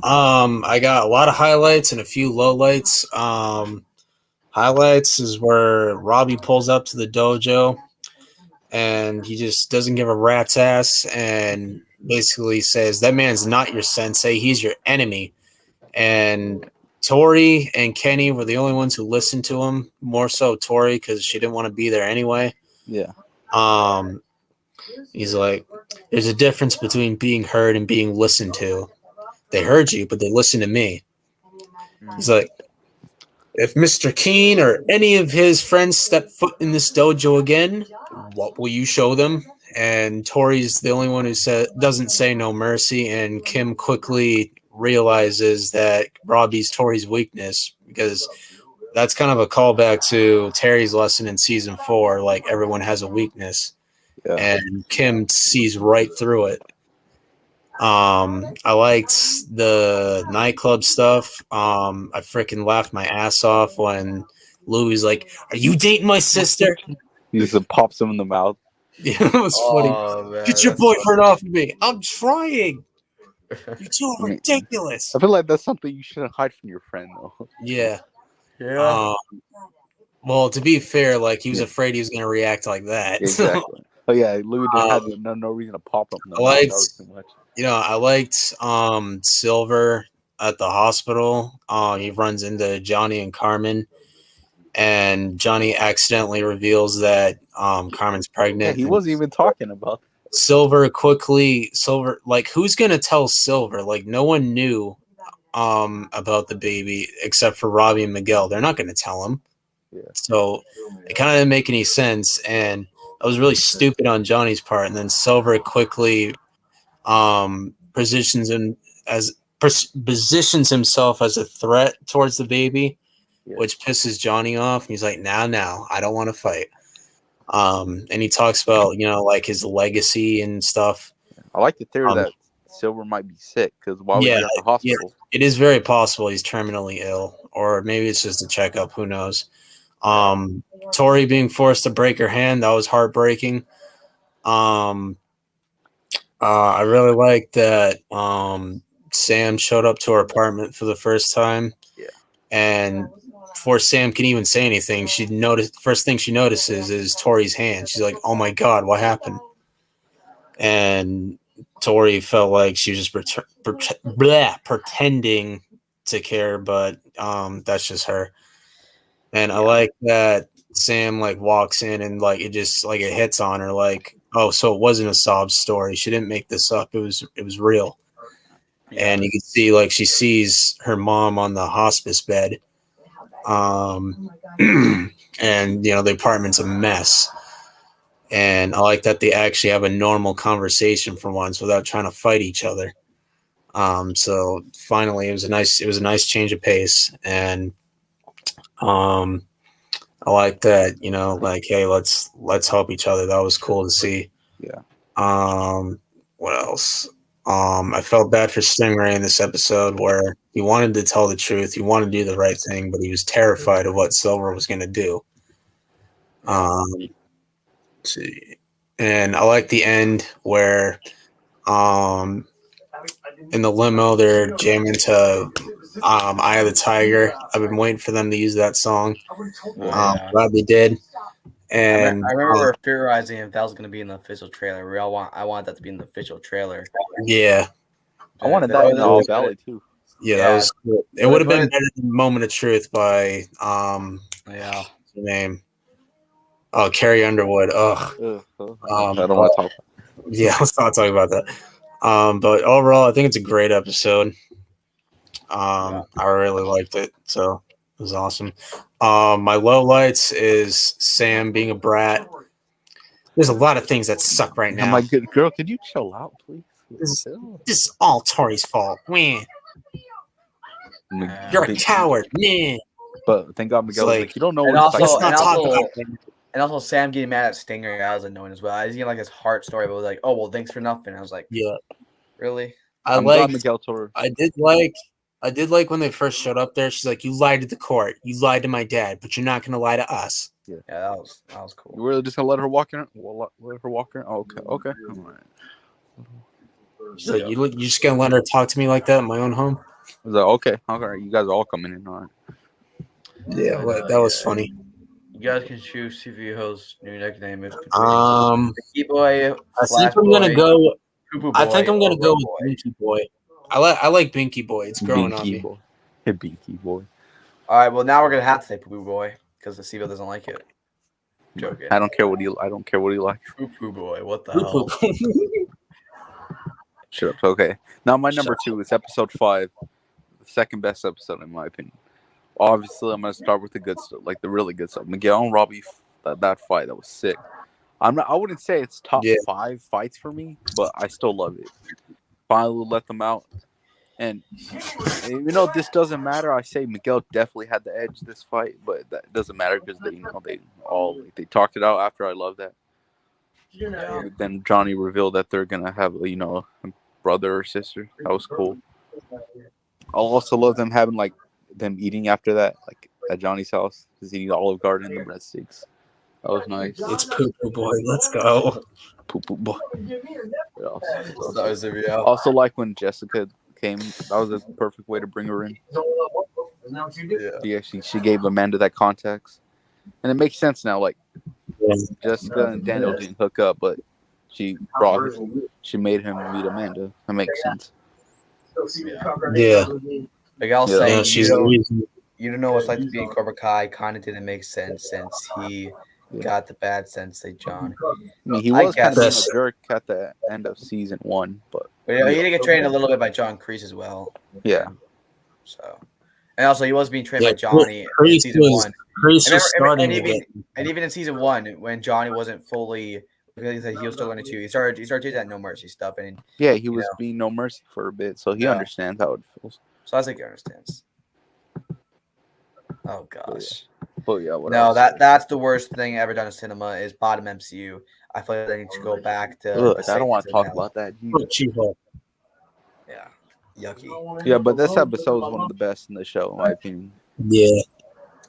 I got a lot of highlights and a few lowlights. Highlights is where Robbie pulls up to the dojo and he just doesn't give a rat's ass and basically says that man's not your sensei, he's your enemy. And Tori and Kenny were the only ones who listened to him. More so Tori because she didn't want to be there anyway. Yeah. He's like, there's a difference between being heard and being listened to. They heard you, but they listened to me. He's like, if Mr. Keene or any of his friends step foot in this dojo again, what will you show them? And Tori's the only one who doesn't say no mercy, and Kim quickly realizes that Robbie's Tori's weakness, because that's kind of a callback to Terry's lesson in season 4, like everyone has a weakness. Yeah. And Kim sees right through it. I liked the nightclub stuff. I freaking laughed my ass off when Louis like, "Are you dating my sister?" He just pops him in the mouth. Yeah, it was funny. Man, Get your that's boyfriend off of me. I'm trying. You're too ridiculous. I feel like that's something you shouldn't hide from your friend, though. Yeah. Yeah. Well, to be fair, like he was afraid he was going to react like that. Exactly. Oh yeah, Louis had no reason to pop him. I liked Silver at the hospital. He runs into Johnny and Carmen, and Johnny accidentally reveals that Carmen's pregnant. Yeah, he wasn't even talking about Silver, like, who's gonna tell Silver? Like, no one knew about the baby except for Robbie and Miguel. They're not gonna tell him. Yeah. So it kind of didn't make any sense, and that was really stupid on Johnny's part. And then Silver quickly positions himself as a threat towards the baby, which pisses Johnny off. And he's like, now, I don't want to fight. And he talks about, like his legacy and stuff. I like the theory that Silver might be sick, because while we were at the hospital. Yeah, it is very possible he's terminally ill, or maybe it's just a checkup. Who knows? Tori being forced to break her hand, that was heartbreaking. I really liked that Sam showed up to her apartment for the first time. Yeah. And before Sam can even say anything, first thing she notices is Tori's hand. She's like, "Oh my God, what happened?" And Tori felt like she was just pretending to care, but that's just her. And I like that Sam like walks in and like it hits on her, like, oh, so it wasn't a sob story. She didn't make this up. It was real. Yeah. And you can see like she sees her mom on the hospice bed. And the apartment's a mess. And I like that they actually have a normal conversation for once without trying to fight each other. So finally it was a nice change of pace. And I like that, like, hey, let's help each other. That was cool to see. Yeah. What else? I felt bad for Stingray in this episode where he wanted to tell the truth. He wanted to do the right thing, but he was terrified of what Silver was going to do. Let's see. And I like the end where in the limo they're jamming to Eye of the Tiger. I've been waiting for them to use that song. Glad they did. And I remember theorizing if that was going to be in the official trailer. I wanted that to be in the official trailer. Yeah. I wanted that in the Valley too. Yeah, that was cool. It would have been better than Moment of Truth by what's the name? Oh, Carrie Underwood. Ugh. I don't want to talk about it. Yeah, let's not talk about that. But overall, I think it's a great episode. I really liked it, so it was awesome. My lowlights is Sam being a brat. There's a lot of things that suck right now. My good girl, could you chill out, please? This is all Tori's fault. Man. You're a coward, man. But thank God Miguel was like, you don't know and what and also Sam getting mad at Stinger, I was annoying as well. I was getting like his heart story, but was like, oh well, thanks for nothing. I was like, yeah, really? I did like when they first showed up there. She's like, you lied to the court, you lied to my dad, but you're not gonna lie to us. Yeah, that was cool. You really just gonna let her walk in? Let her walk in? Oh, okay. All right. She's like, you just gonna let her talk to me like that in my own home? I was like, okay, all right, you guys are all coming in, all right. Yeah, that was funny. You guys can choose CVO's new nickname. Binky Boy. I think I'm gonna go with Binky Boy. I like Binky Boy. It's growing on me. Beaky boy. All right, well now we're gonna have to say Poo Poo Boy because the Seville doesn't like it. Joking. I don't care what he likes. Poo Poo Boy, what the Poop, hell? poop. Shut up. Okay. Now my number 2 is episode 5, the second best episode in my opinion. Obviously, I'm gonna start with the good stuff, like the really good stuff. Miguel and Robbie, that fight, that was sick. I wouldn't say it's top Yeah. 5 fights for me, but I still love it. Finally let them out, and even though this doesn't matter, I say Miguel definitely had the edge this fight, but that doesn't matter because they talked it out after. I love that. Then Johnny revealed that they're gonna have a brother or sister. That was cool. I also love them having them eating after that, like at Johnny's house, just eating Olive Garden and the breadsticks. That was nice. It's Poop Poop Boy. Let's go. Poop poop boy. That was the real. Also, like when Jessica came, that was a perfect way to bring her in. Yeah. She gave Amanda that context, and it makes sense now. Like Yeah. Jessica and Daniel didn't hook up, but she made him meet Amanda. That makes sense. Yeah. Miguel Yeah. saying Yeah, she's the reason. you don't know what it's like to be in Cobra Kai kind of didn't make sense since he got the bad sense to John. I mean, he I was kind of being guess. a jerk at the end of season 1, but But he did get trained a little bit by John Kreese as well. yeah. So, and also he was being trained Yeah, by Johnny in Kreese season was- 1. Kreese And was starting to get. even in season 1, when Johnny wasn't fully, because he was still learning too. He started doing that No Mercy stuff, and Yeah, he was being no mercy for a bit, so he Yeah. understands how it feels. so I think he understands. Oh gosh. But yeah, what No, else? that's the worst thing ever done in cinema is bottom MCU. I feel like they need to go back to. Ugh, the I don't want to safety talk now. about that. Yeah, yucky. Yeah, but this episode was one of the best in the show, in my opinion. Yeah.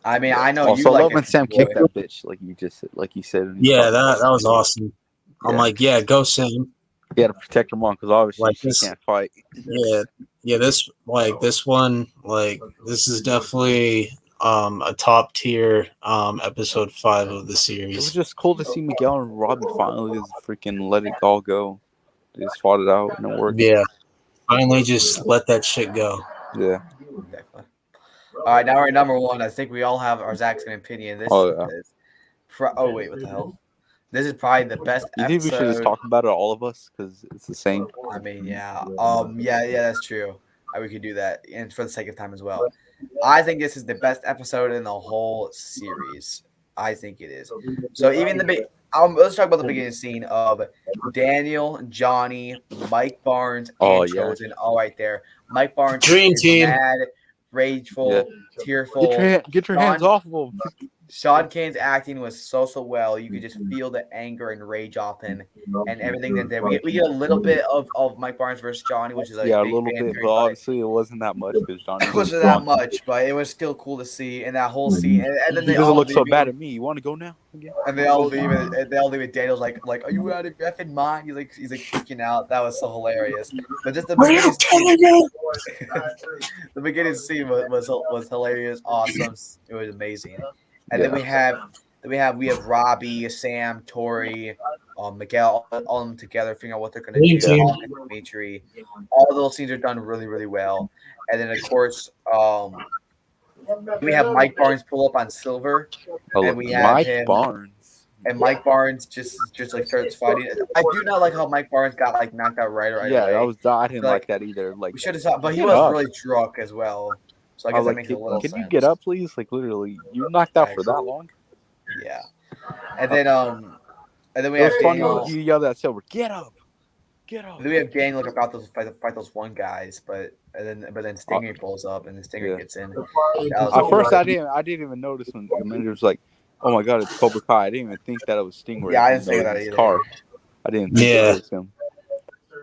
I mean, I know Also, you I like love when it, Sam boy. kicked that bitch, like you said. in his Yeah, comment. that was awesome. I'm Yeah. like, yeah, go Sam. He had to protect her mom because obviously Like she this- can't fight. Yeah. This one, this is definitely a top tier episode 5 of the It was series. just cool to see Miguel and Robbie finally just freaking let it all go. They just fought it out and it worked. Yeah. Finally, just let that shit go. Yeah. Exactly. All right, now we're at number 1. I think we all have our exact same opinion. This Oh, yeah. is oh wait, what the hell? This is probably the best You think we should just episode. talk about it, all of us, because it's the same. I mean, yeah. Yeah, that's true. We could do that, and for the sake of time as well. I think this is the best episode in the whole series. I think it is. So even let's talk about the beginning scene of Daniel, Johnny, Mike Barnes, and Oh, yeah. Chosen all right there. Mike Barnes Dream is team. mad, rageful, Yeah. tearful. Get your hands off of him. Sean Kane's acting was so well. You could just feel the anger and rage off him and everything that they we get a little bit of Mike Barnes versus Johnny, which is a Yeah, a big little fan bit, theory but fight. obviously it wasn't that much because Johnny It was wasn't that drunk. much, but it was still cool to see. And that whole scene, and then He they doesn't all look so leave bad him, at me. You want to go now? Again? and they all leave it. And they all leave it. Daniel's like, are you out of your effing mind? He's like freaking out. That was so hilarious. But just the beginning scene, the beginning scene was hilarious, awesome. It was amazing. And then we have Robbie, Sam, Tori, Miguel, all of them together, figuring out what they're gonna Dream do. team. Dimitri. All those scenes are done really, really well. And then of course, we have Mike Barnes pull up on Silver, and we have Mike him. Barnes. And Mike Barnes just like starts fighting. I do not like how Mike Barnes got like knocked out right Yeah, away. I didn't Like, like that either. Like, We should have saw, but he Get was up. really drunk as well. So I I guess was that like, makes a little can sense. you get up, please? Like, literally, you knocked out for that long. Yeah. And then we It have was funny Daniel. when you yelled at Silver, "Get up, get up." Then we have Daniel look about those fight those one guys, but then Stinger pulls up and then Stinger Yeah. gets in. At first, I didn't even notice when the manager was like, "Oh my god, it's Cobra Kai." I didn't even think that it was Stingray. Yeah, I didn't think in that his either. car. I didn't think Yeah. it was him.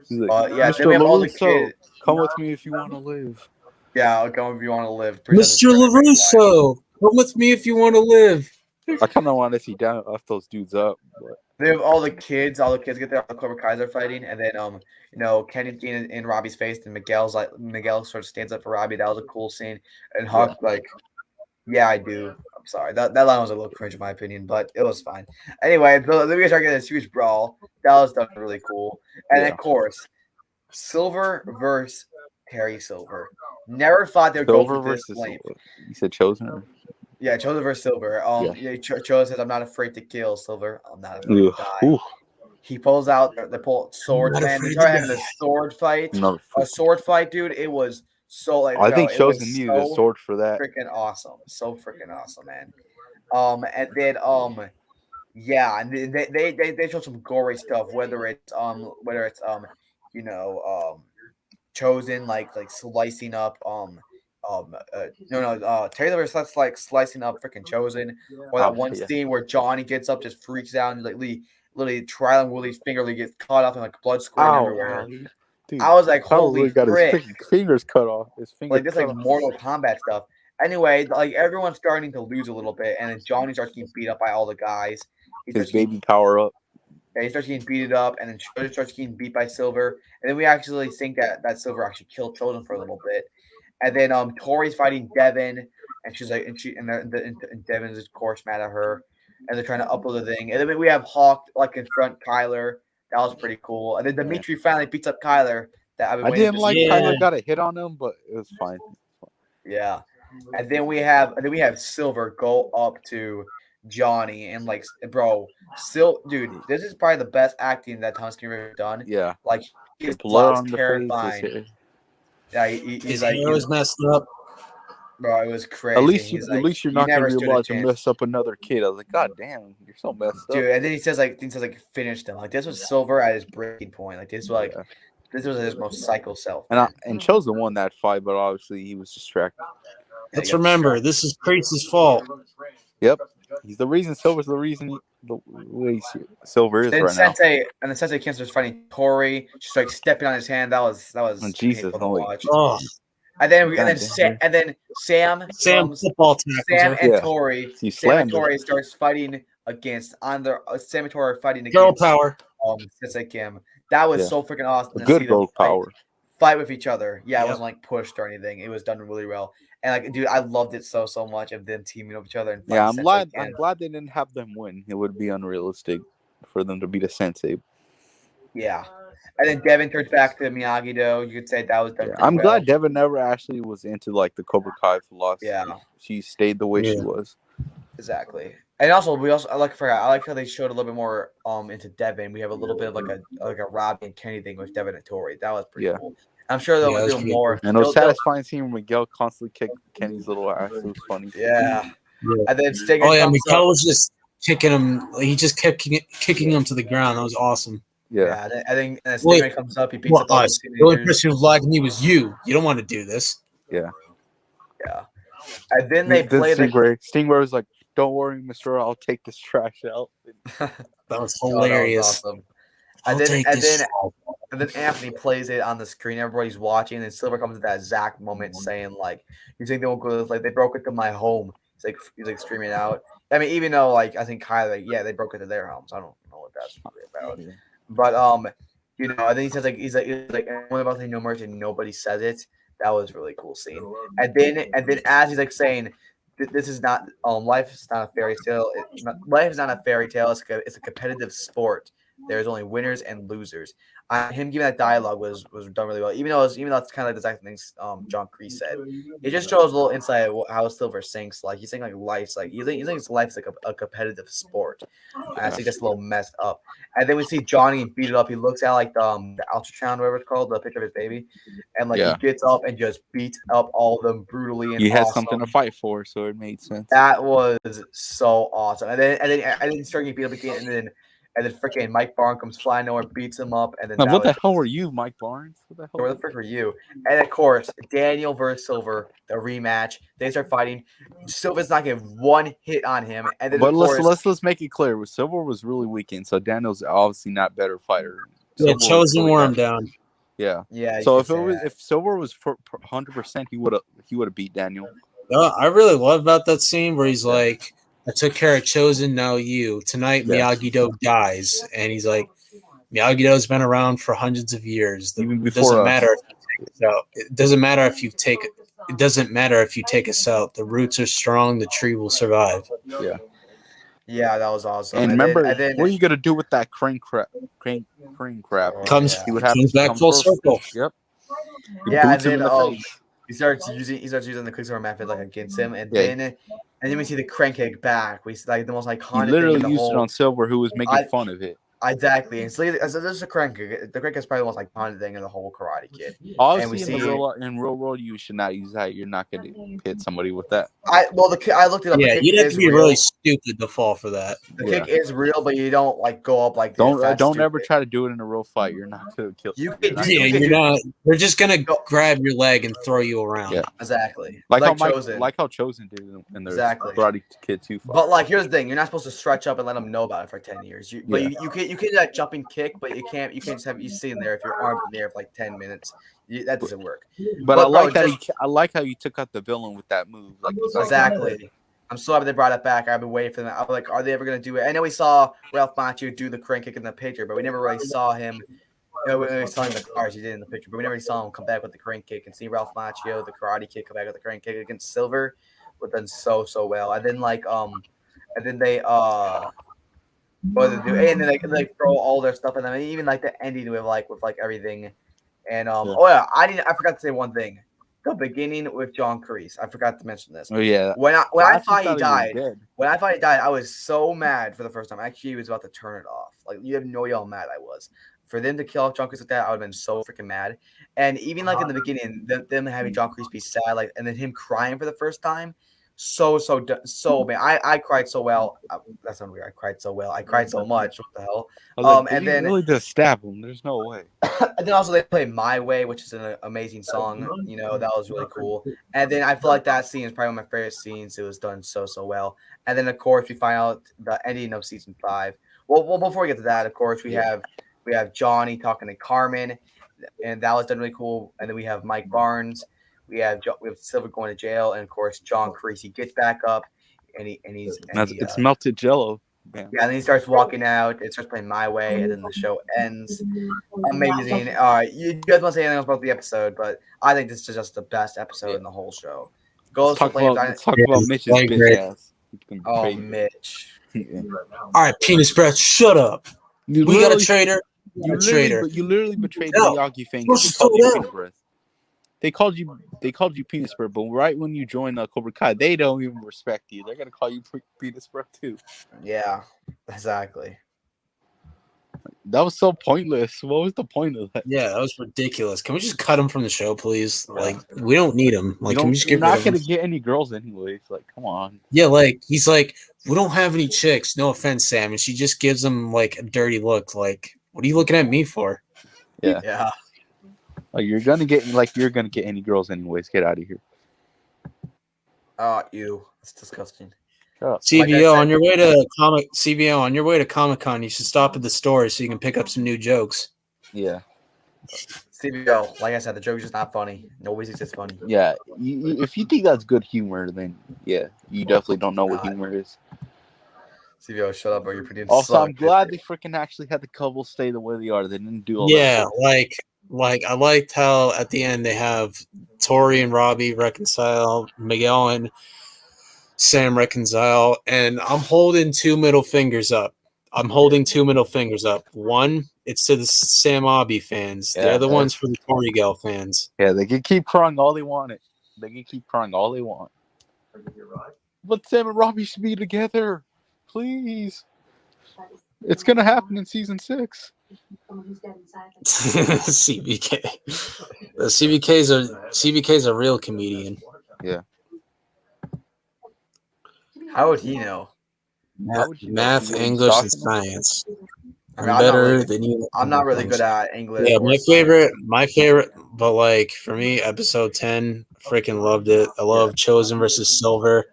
He's like, Yeah, then "Mr. we have all the LaRusso, kids. come with me if you want to live." Yeah, I'll go if you want to live. Mr. LaRusso, come with me if you want to live. I kind of want to see down off those dudes up. But They have all the kids get there. All the Cobra Kai's are fighting, and then Kenny in Robbie's face, and Miguel sort of stands up for Robbie. That was a cool scene. And Huck yeah, I do. I'm sorry. That line was a little cringe in my opinion, but it was fine. Anyway, then we start getting this huge brawl. That was done really cool. And Yeah. of course, Silver versus Terry Silver. Never thought they would go Silver for this versus length. you said Chosen. Or? Yeah, Chosen versus Silver. Chosen says, "I'm not afraid to kill." Silver, I'm not afraid to die. Ooh. He pulls out the swords, Not man. They afraid started to having a die. sword fight. No, A sword fight, dude. It was so like. I think it Chosen was needed a so sword for that. freaking awesome. So freaking awesome, man. And then yeah, and they show some gory stuff, whether it's Chosen like slicing up Taylor starts like slicing up freaking Chosen, or that one Yeah. scene where Johnny gets up, just freaks out, and like literally Trial and Willie's finger gets caught up and like blood squirting everywhere. Dude, I was like, Tyler holy got his frick. freaking fingers cut off. His fingers Like this like Mortal Kombat stuff. Anyway, like everyone's starting to lose a little bit, and then Johnny starts getting beat up by all the guys. His baby power up. Yeah, he starts getting beaten up, and then Chosen starts getting beat by Silver, and then we actually think that Silver actually killed Chosen for a little bit, and then Tori's fighting Devin, and she's like, and Devin's of course mad at her, and they're trying to upload the thing, and then we have Hawk like confront Kyler. That was pretty cool, and then Dimitri finally beats up Kyler. I didn't like Kyler got a hit on him, but it was fine. Yeah, and then we have Silver go up to Johnny and like, bro, dude, this is probably the best acting that Thomas King ever done. Yeah, like his blood on the terrifying. face. Yeah, his hair was messed up. Bro, it was crazy. At least you're not gonna be allowed to mess up another kid. I was like, God damn, you're so messed up, dude. And then he says finish them. Like this was Silver at his breaking point. Like this was like this was his most psycho self. And Chosen won that fight, but obviously he was distracted. Let's remember, this is Priest's fault. Yep, he's the reason. Silver's the reason. The way Silver is right now. And then Sensei Cancer's fighting Tori. She's like stepping on his hand. That was Jesus. to watch. Oh. And then Sam football Sam and Tori. Sam and Tori starts fighting against Sam and Tori are fighting against girl power. Sensei Kim. That was so freaking awesome. To good see girl power. Fight with each other. Yeah, it wasn't like pushed or anything. It was done really well. And like, dude, I loved it so much of them teaming up each other. And I'm glad they didn't have them win. It would be unrealistic for them to beat a Sensei. Yeah. And then Devin turns back to Miyagi-Do. You could say that was done. I'm glad Devin never actually was into like the Cobra Kai philosophy. Yeah. She stayed the way she was. Exactly. And also I like how they showed a little bit more into Devin. We have a little bit of like a Robbie and Kenny thing with Devin and Tori. That was pretty cool. I'm sure they'll do more. And it was satisfying seeing Miguel constantly kick Kenny's little ass. It was funny. Yeah. And then Stinger Miguel was just kicking him. He just kept kicking him to the ground. That was awesome. Yeah. I think Stinger comes up. He beats up us. The only person who liked me was you. You don't want to do this. Yeah. Yeah. And then they play Stingray was like, "Don't worry, Mister. I'll take this trash out." That was hilarious. That was awesome. And then Anthony plays it on the screen. Everybody's watching, and Silver comes to that exact moment saying, like, you think they won't go, like, they broke it to my home. He's like screaming out. I mean, even though, like, I think Kyler, like, they broke it to their homes. I don't know what that's really about. Yeah. But I think he says he's like what about the no mercy and nobody says it. That was a really cool scene. And then as he's like saying, this is not life is not a fairy tale. Life is not a fairy tale. It's a competitive sport. There's only winners and losers. Him giving that dialogue was done really well. Even though it's kind of like the exact things John Kreese said. It just shows a little insight of how Silver thinks. Like he's saying like life's like he thinks life's like a competitive sport. I think that's a little messed up. And then we see Johnny beat it up. He looks at like the ultrasound, whatever it's called, the picture of his baby, and like he gets up and just beats up all of them brutally. And he had something to fight for, so it made sense. That was so awesome. And then he started getting beat up again, and then freaking Mike Barnes comes flying over, beats him up, and then what the hell were you, Mike Barnes? Where the frick were you? And of course, Daniel versus Silver, the rematch. They start fighting. Silver's not getting one hit on him, and then let's make it clear. Silver was really weakened, so Daniel's obviously not better fighter. Yeah, Chosen wore him down. Yeah. Yeah. So if Silver was 100%, he would have beat Daniel. I really love about that scene where he's like, I took care of Chosen, now you. Tonight, Miyagi-Do dies. And he's like, Miyagi-Do's been around for hundreds of years. It doesn't matter if you take us out. The roots are strong, the tree will survive. Yeah. Yeah, that was awesome. And remember, what are you gonna do with that crane crab? Comes back full circle. Yep. Yeah, and then he starts using the Quicksilver method like against him, and Yeah. then we see the crank kick back. We see like the most He iconic thing literally in the used it whole. on Silver, who was making fun of it. Exactly. And so this is a crank kick. The crank kick is probably the most iconic thing in the whole Karate Kid. Obviously, see- in real world, you should not use that. You're not going to hit somebody with that. I looked it up. Yeah, the kick you'd have is to be real. really stupid to fall for that. The kick is real, but you don't like go up like Don't that's don't ever stupid. try to do it in a real fight. You're not going to kill. You somebody. could Yeah, you're not. They're just gonna grab your leg and throw you around. Yeah. Exactly. Like how Chosen. Chosen did in their Exactly. Karate Kid 2 fight. But like, here's the thing: you're not supposed to stretch up and let them know about it for 10 years. You can do that jumping kick, but you can't just have you sitting there if your arms in the air for like 10 minutes. That doesn't work. But I like I like how you took out the villain with that move. Like, exactly. I'm so happy they brought it back. I've been waiting for them. I was like, are they ever gonna do it? I know we saw Ralph Macchio do the crank kick in the picture, but we never really saw him. When we saw him in the cars, he did in the picture, but we never saw him come back with the crank kick and see Ralph Macchio, the Karate Kid, come back with the crank kick against Silver. But done so well. And then they what they do, and then they throw all their stuff in them, and even like the ending with everything. And I forgot to say one thing. The beginning with John Kreese. I forgot to mention this. Oh yeah. When I thought he died, dead. I was so mad for the first time. Actually, he was about to turn it off. Like, you have no idea how mad I was. For them to kill off John Kreese like that, I would have been so freaking mad. And even like in the beginning, them having John Kreese be sad, like, and then him crying for the first time, so man. I cried so well. That's not weird. I cried so well. I cried so much. What the hell? And then really just stab him. There's no way. And then also they play "My Way," which is an amazing song. You know, that was really cool. And then I feel like that scene is probably one of my favorite scenes. It was done so well. And then of course we find out the ending of season 5. Well, before we get to that, of course we have Johnny talking to Carmen, and that was done really cool. And then we have Mike Barnes. We have Silver going to jail, and of course John Kreese. He gets back up, it's melted Jello. Yeah, and then he starts walking out. It starts playing "My Way," and then the show ends. Amazing. You guys want to say anything else about the episode? But I think this is just the best episode in the whole show. Let's talk about Mitch's bitch ass. Oh, Mitch. All right, penis breath. Shut up. We got a traitor. You literally betrayed Miyagi fans. They called you penis breath, but right when you join Cobra Kai, they don't even respect you. They're gonna call you penis breath too. Yeah, exactly. That was so pointless. What was the point of that? Yeah, that was ridiculous. Can we just cut him from the show, please? Like, we don't need him. Like, can we just you're get rid not of him? gonna get any girls anyways. Like, come on. Yeah, like he's like, we don't have any chicks. No offense, Sam, and she just gives him like a dirty look. Like, what are you looking at me for? Yeah. Like you're gonna get any girls anyways. Get out of here. Ew. That's disgusting. CBO on your way to Comic-Con, you should stop at the store so you can pick up some new jokes. Yeah. CBO, like I said, the joke's just not funny. Nobody thinks it's funny. Yeah. If you think that's good humor, then yeah, you definitely don't know what humor is. CBO, shut up, or you're pretty. Also, I'm glad they freaking actually had the couple stay the way they are. They didn't do all that. Yeah, like I liked how at the end they have Tori and Robbie reconcile, Miguel and Sam reconcile, and I'm holding two middle fingers up. One, it's to the Sam Abby fans. They're the ones for the Tori Gal fans. Yeah, they can keep crying all they want. But Sam and Robbie should be together. Please. It's gonna happen in season 6. CBK. CBK's a real comedian. Yeah. How would he know? Math, English, and science. I'm better than you. I'm not really good at English. Yeah, my favorite, but like for me, episode 10, freaking loved it. I love Chosen versus Silver.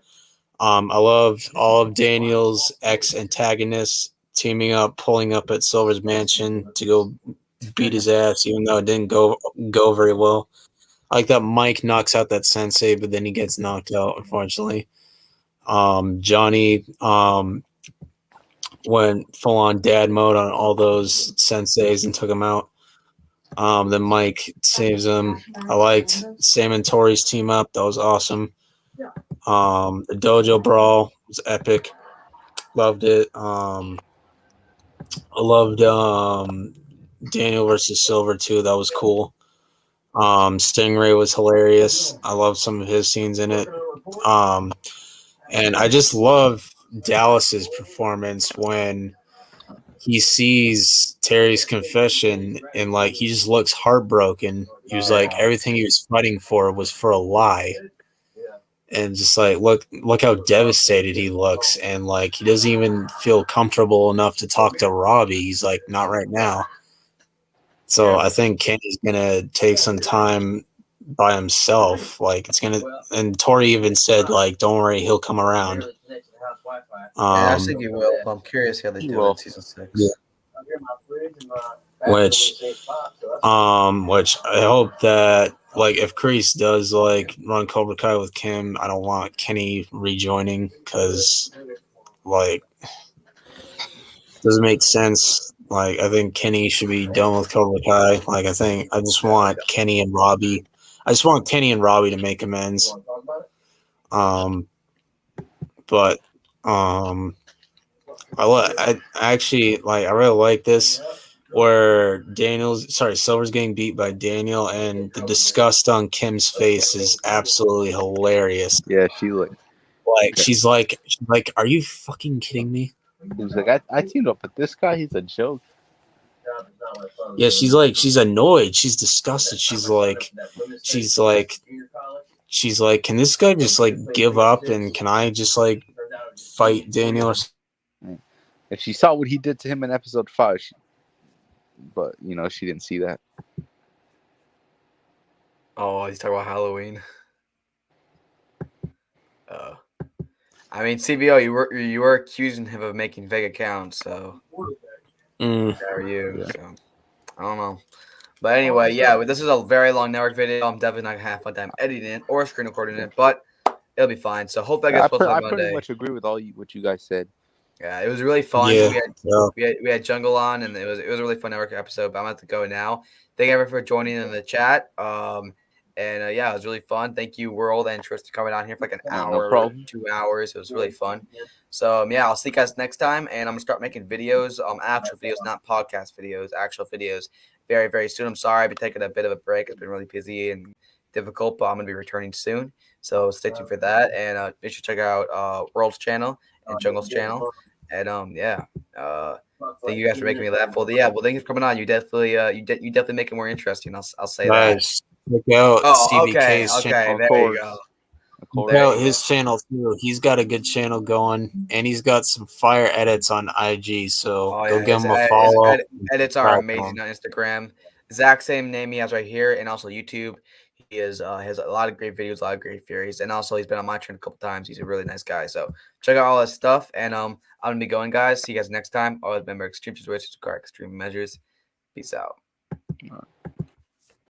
I loved all of Daniel's ex-antagonists teaming up, pulling up at Silver's mansion to go beat his ass, even though it didn't go very well. I like that Mike knocks out that sensei, but then he gets knocked out, unfortunately. Johnny went full on dad mode on all those senseis and took him out. Then Mike saves him. I liked Sam and Tori's team up. That was awesome. The dojo brawl was epic. Loved it. I loved Daniel versus Silver too. That was cool. Stingray was hilarious. I love some of his scenes in it. And I just love Dallas's performance when he sees Terry's confession and like he just looks heartbroken. He was like everything he was fighting for was for a lie. And just like look how devastated he looks, and like he doesn't even feel comfortable enough to talk to Robbie. He's like, not right now. So I think Kenny's gonna take some time by himself. Like it's gonna, and Tori even said like, don't worry, he'll come around. I think he will. But I'm curious how they do it in season 6. Yeah. Which I hope that like if Kreese does like run Cobra Kai with Kim, I don't want Kenny rejoining because like doesn't make sense. Like I think Kenny should be done with Cobra Kai. Like I just want Kenny and Robbie. I just want Kenny and Robbie to make amends. But I actually like I really like this where Silver's getting beat by Daniel, and the disgust on Kim's face is absolutely hilarious. Yeah, she looked like she's like, are you fucking kidding me? He was like, I teamed up with this guy. He's a joke. Yeah, she's annoyed. She's disgusted. She's like, can this guy just like give up and can I just like fight Daniel? And she saw what he did to him in episode 5, but she didn't see that. Oh, he's talking about Halloween. I mean, CBO, you were accusing him of making fake accounts, so how are you? Yeah. So, I don't know. But anyway, yeah, this is a very long network video. I'm definitely not gonna have fun time editing it or screen recording it, but it'll be fine. So hopefully I get posted on Monday. Pretty much agree with what you guys said. Yeah, it was really fun. Yeah. We had Jungle on, and it was a really fun network episode. But I'm about to go now. Thank you everyone for joining in the chat. Yeah, it was really fun. Thank you, World and Tris, for coming on here for like an hour, no 2 hours. It was really fun. So yeah, I'll see you guys next time, and I'm gonna start making videos, actual videos, not podcast videos, actual videos, very very soon. I'm sorry, I've been taking a bit of a break. It's been really busy and difficult, but I'm gonna be returning soon. So stay tuned for that, and make sure to check out World's channel and Jungle's channel. And thank you guys for making me laugh. Well, thank you for coming on. You definitely make it more interesting. I'll say Nice. Check out CBK's channel. There you go. Check out his channel too. He's got a good channel going, and he's got some fire edits on IG. So go give him a follow. Edits are amazing on Instagram. Exact same name he has right here, and also YouTube. He has a lot of great videos, a lot of great theories, and also he's been on my channel a couple times. He's a really nice guy. So check out all his stuff, and I'm gonna be going, guys. See you guys next time. Always remember, extreme situations require extreme measures. Peace out.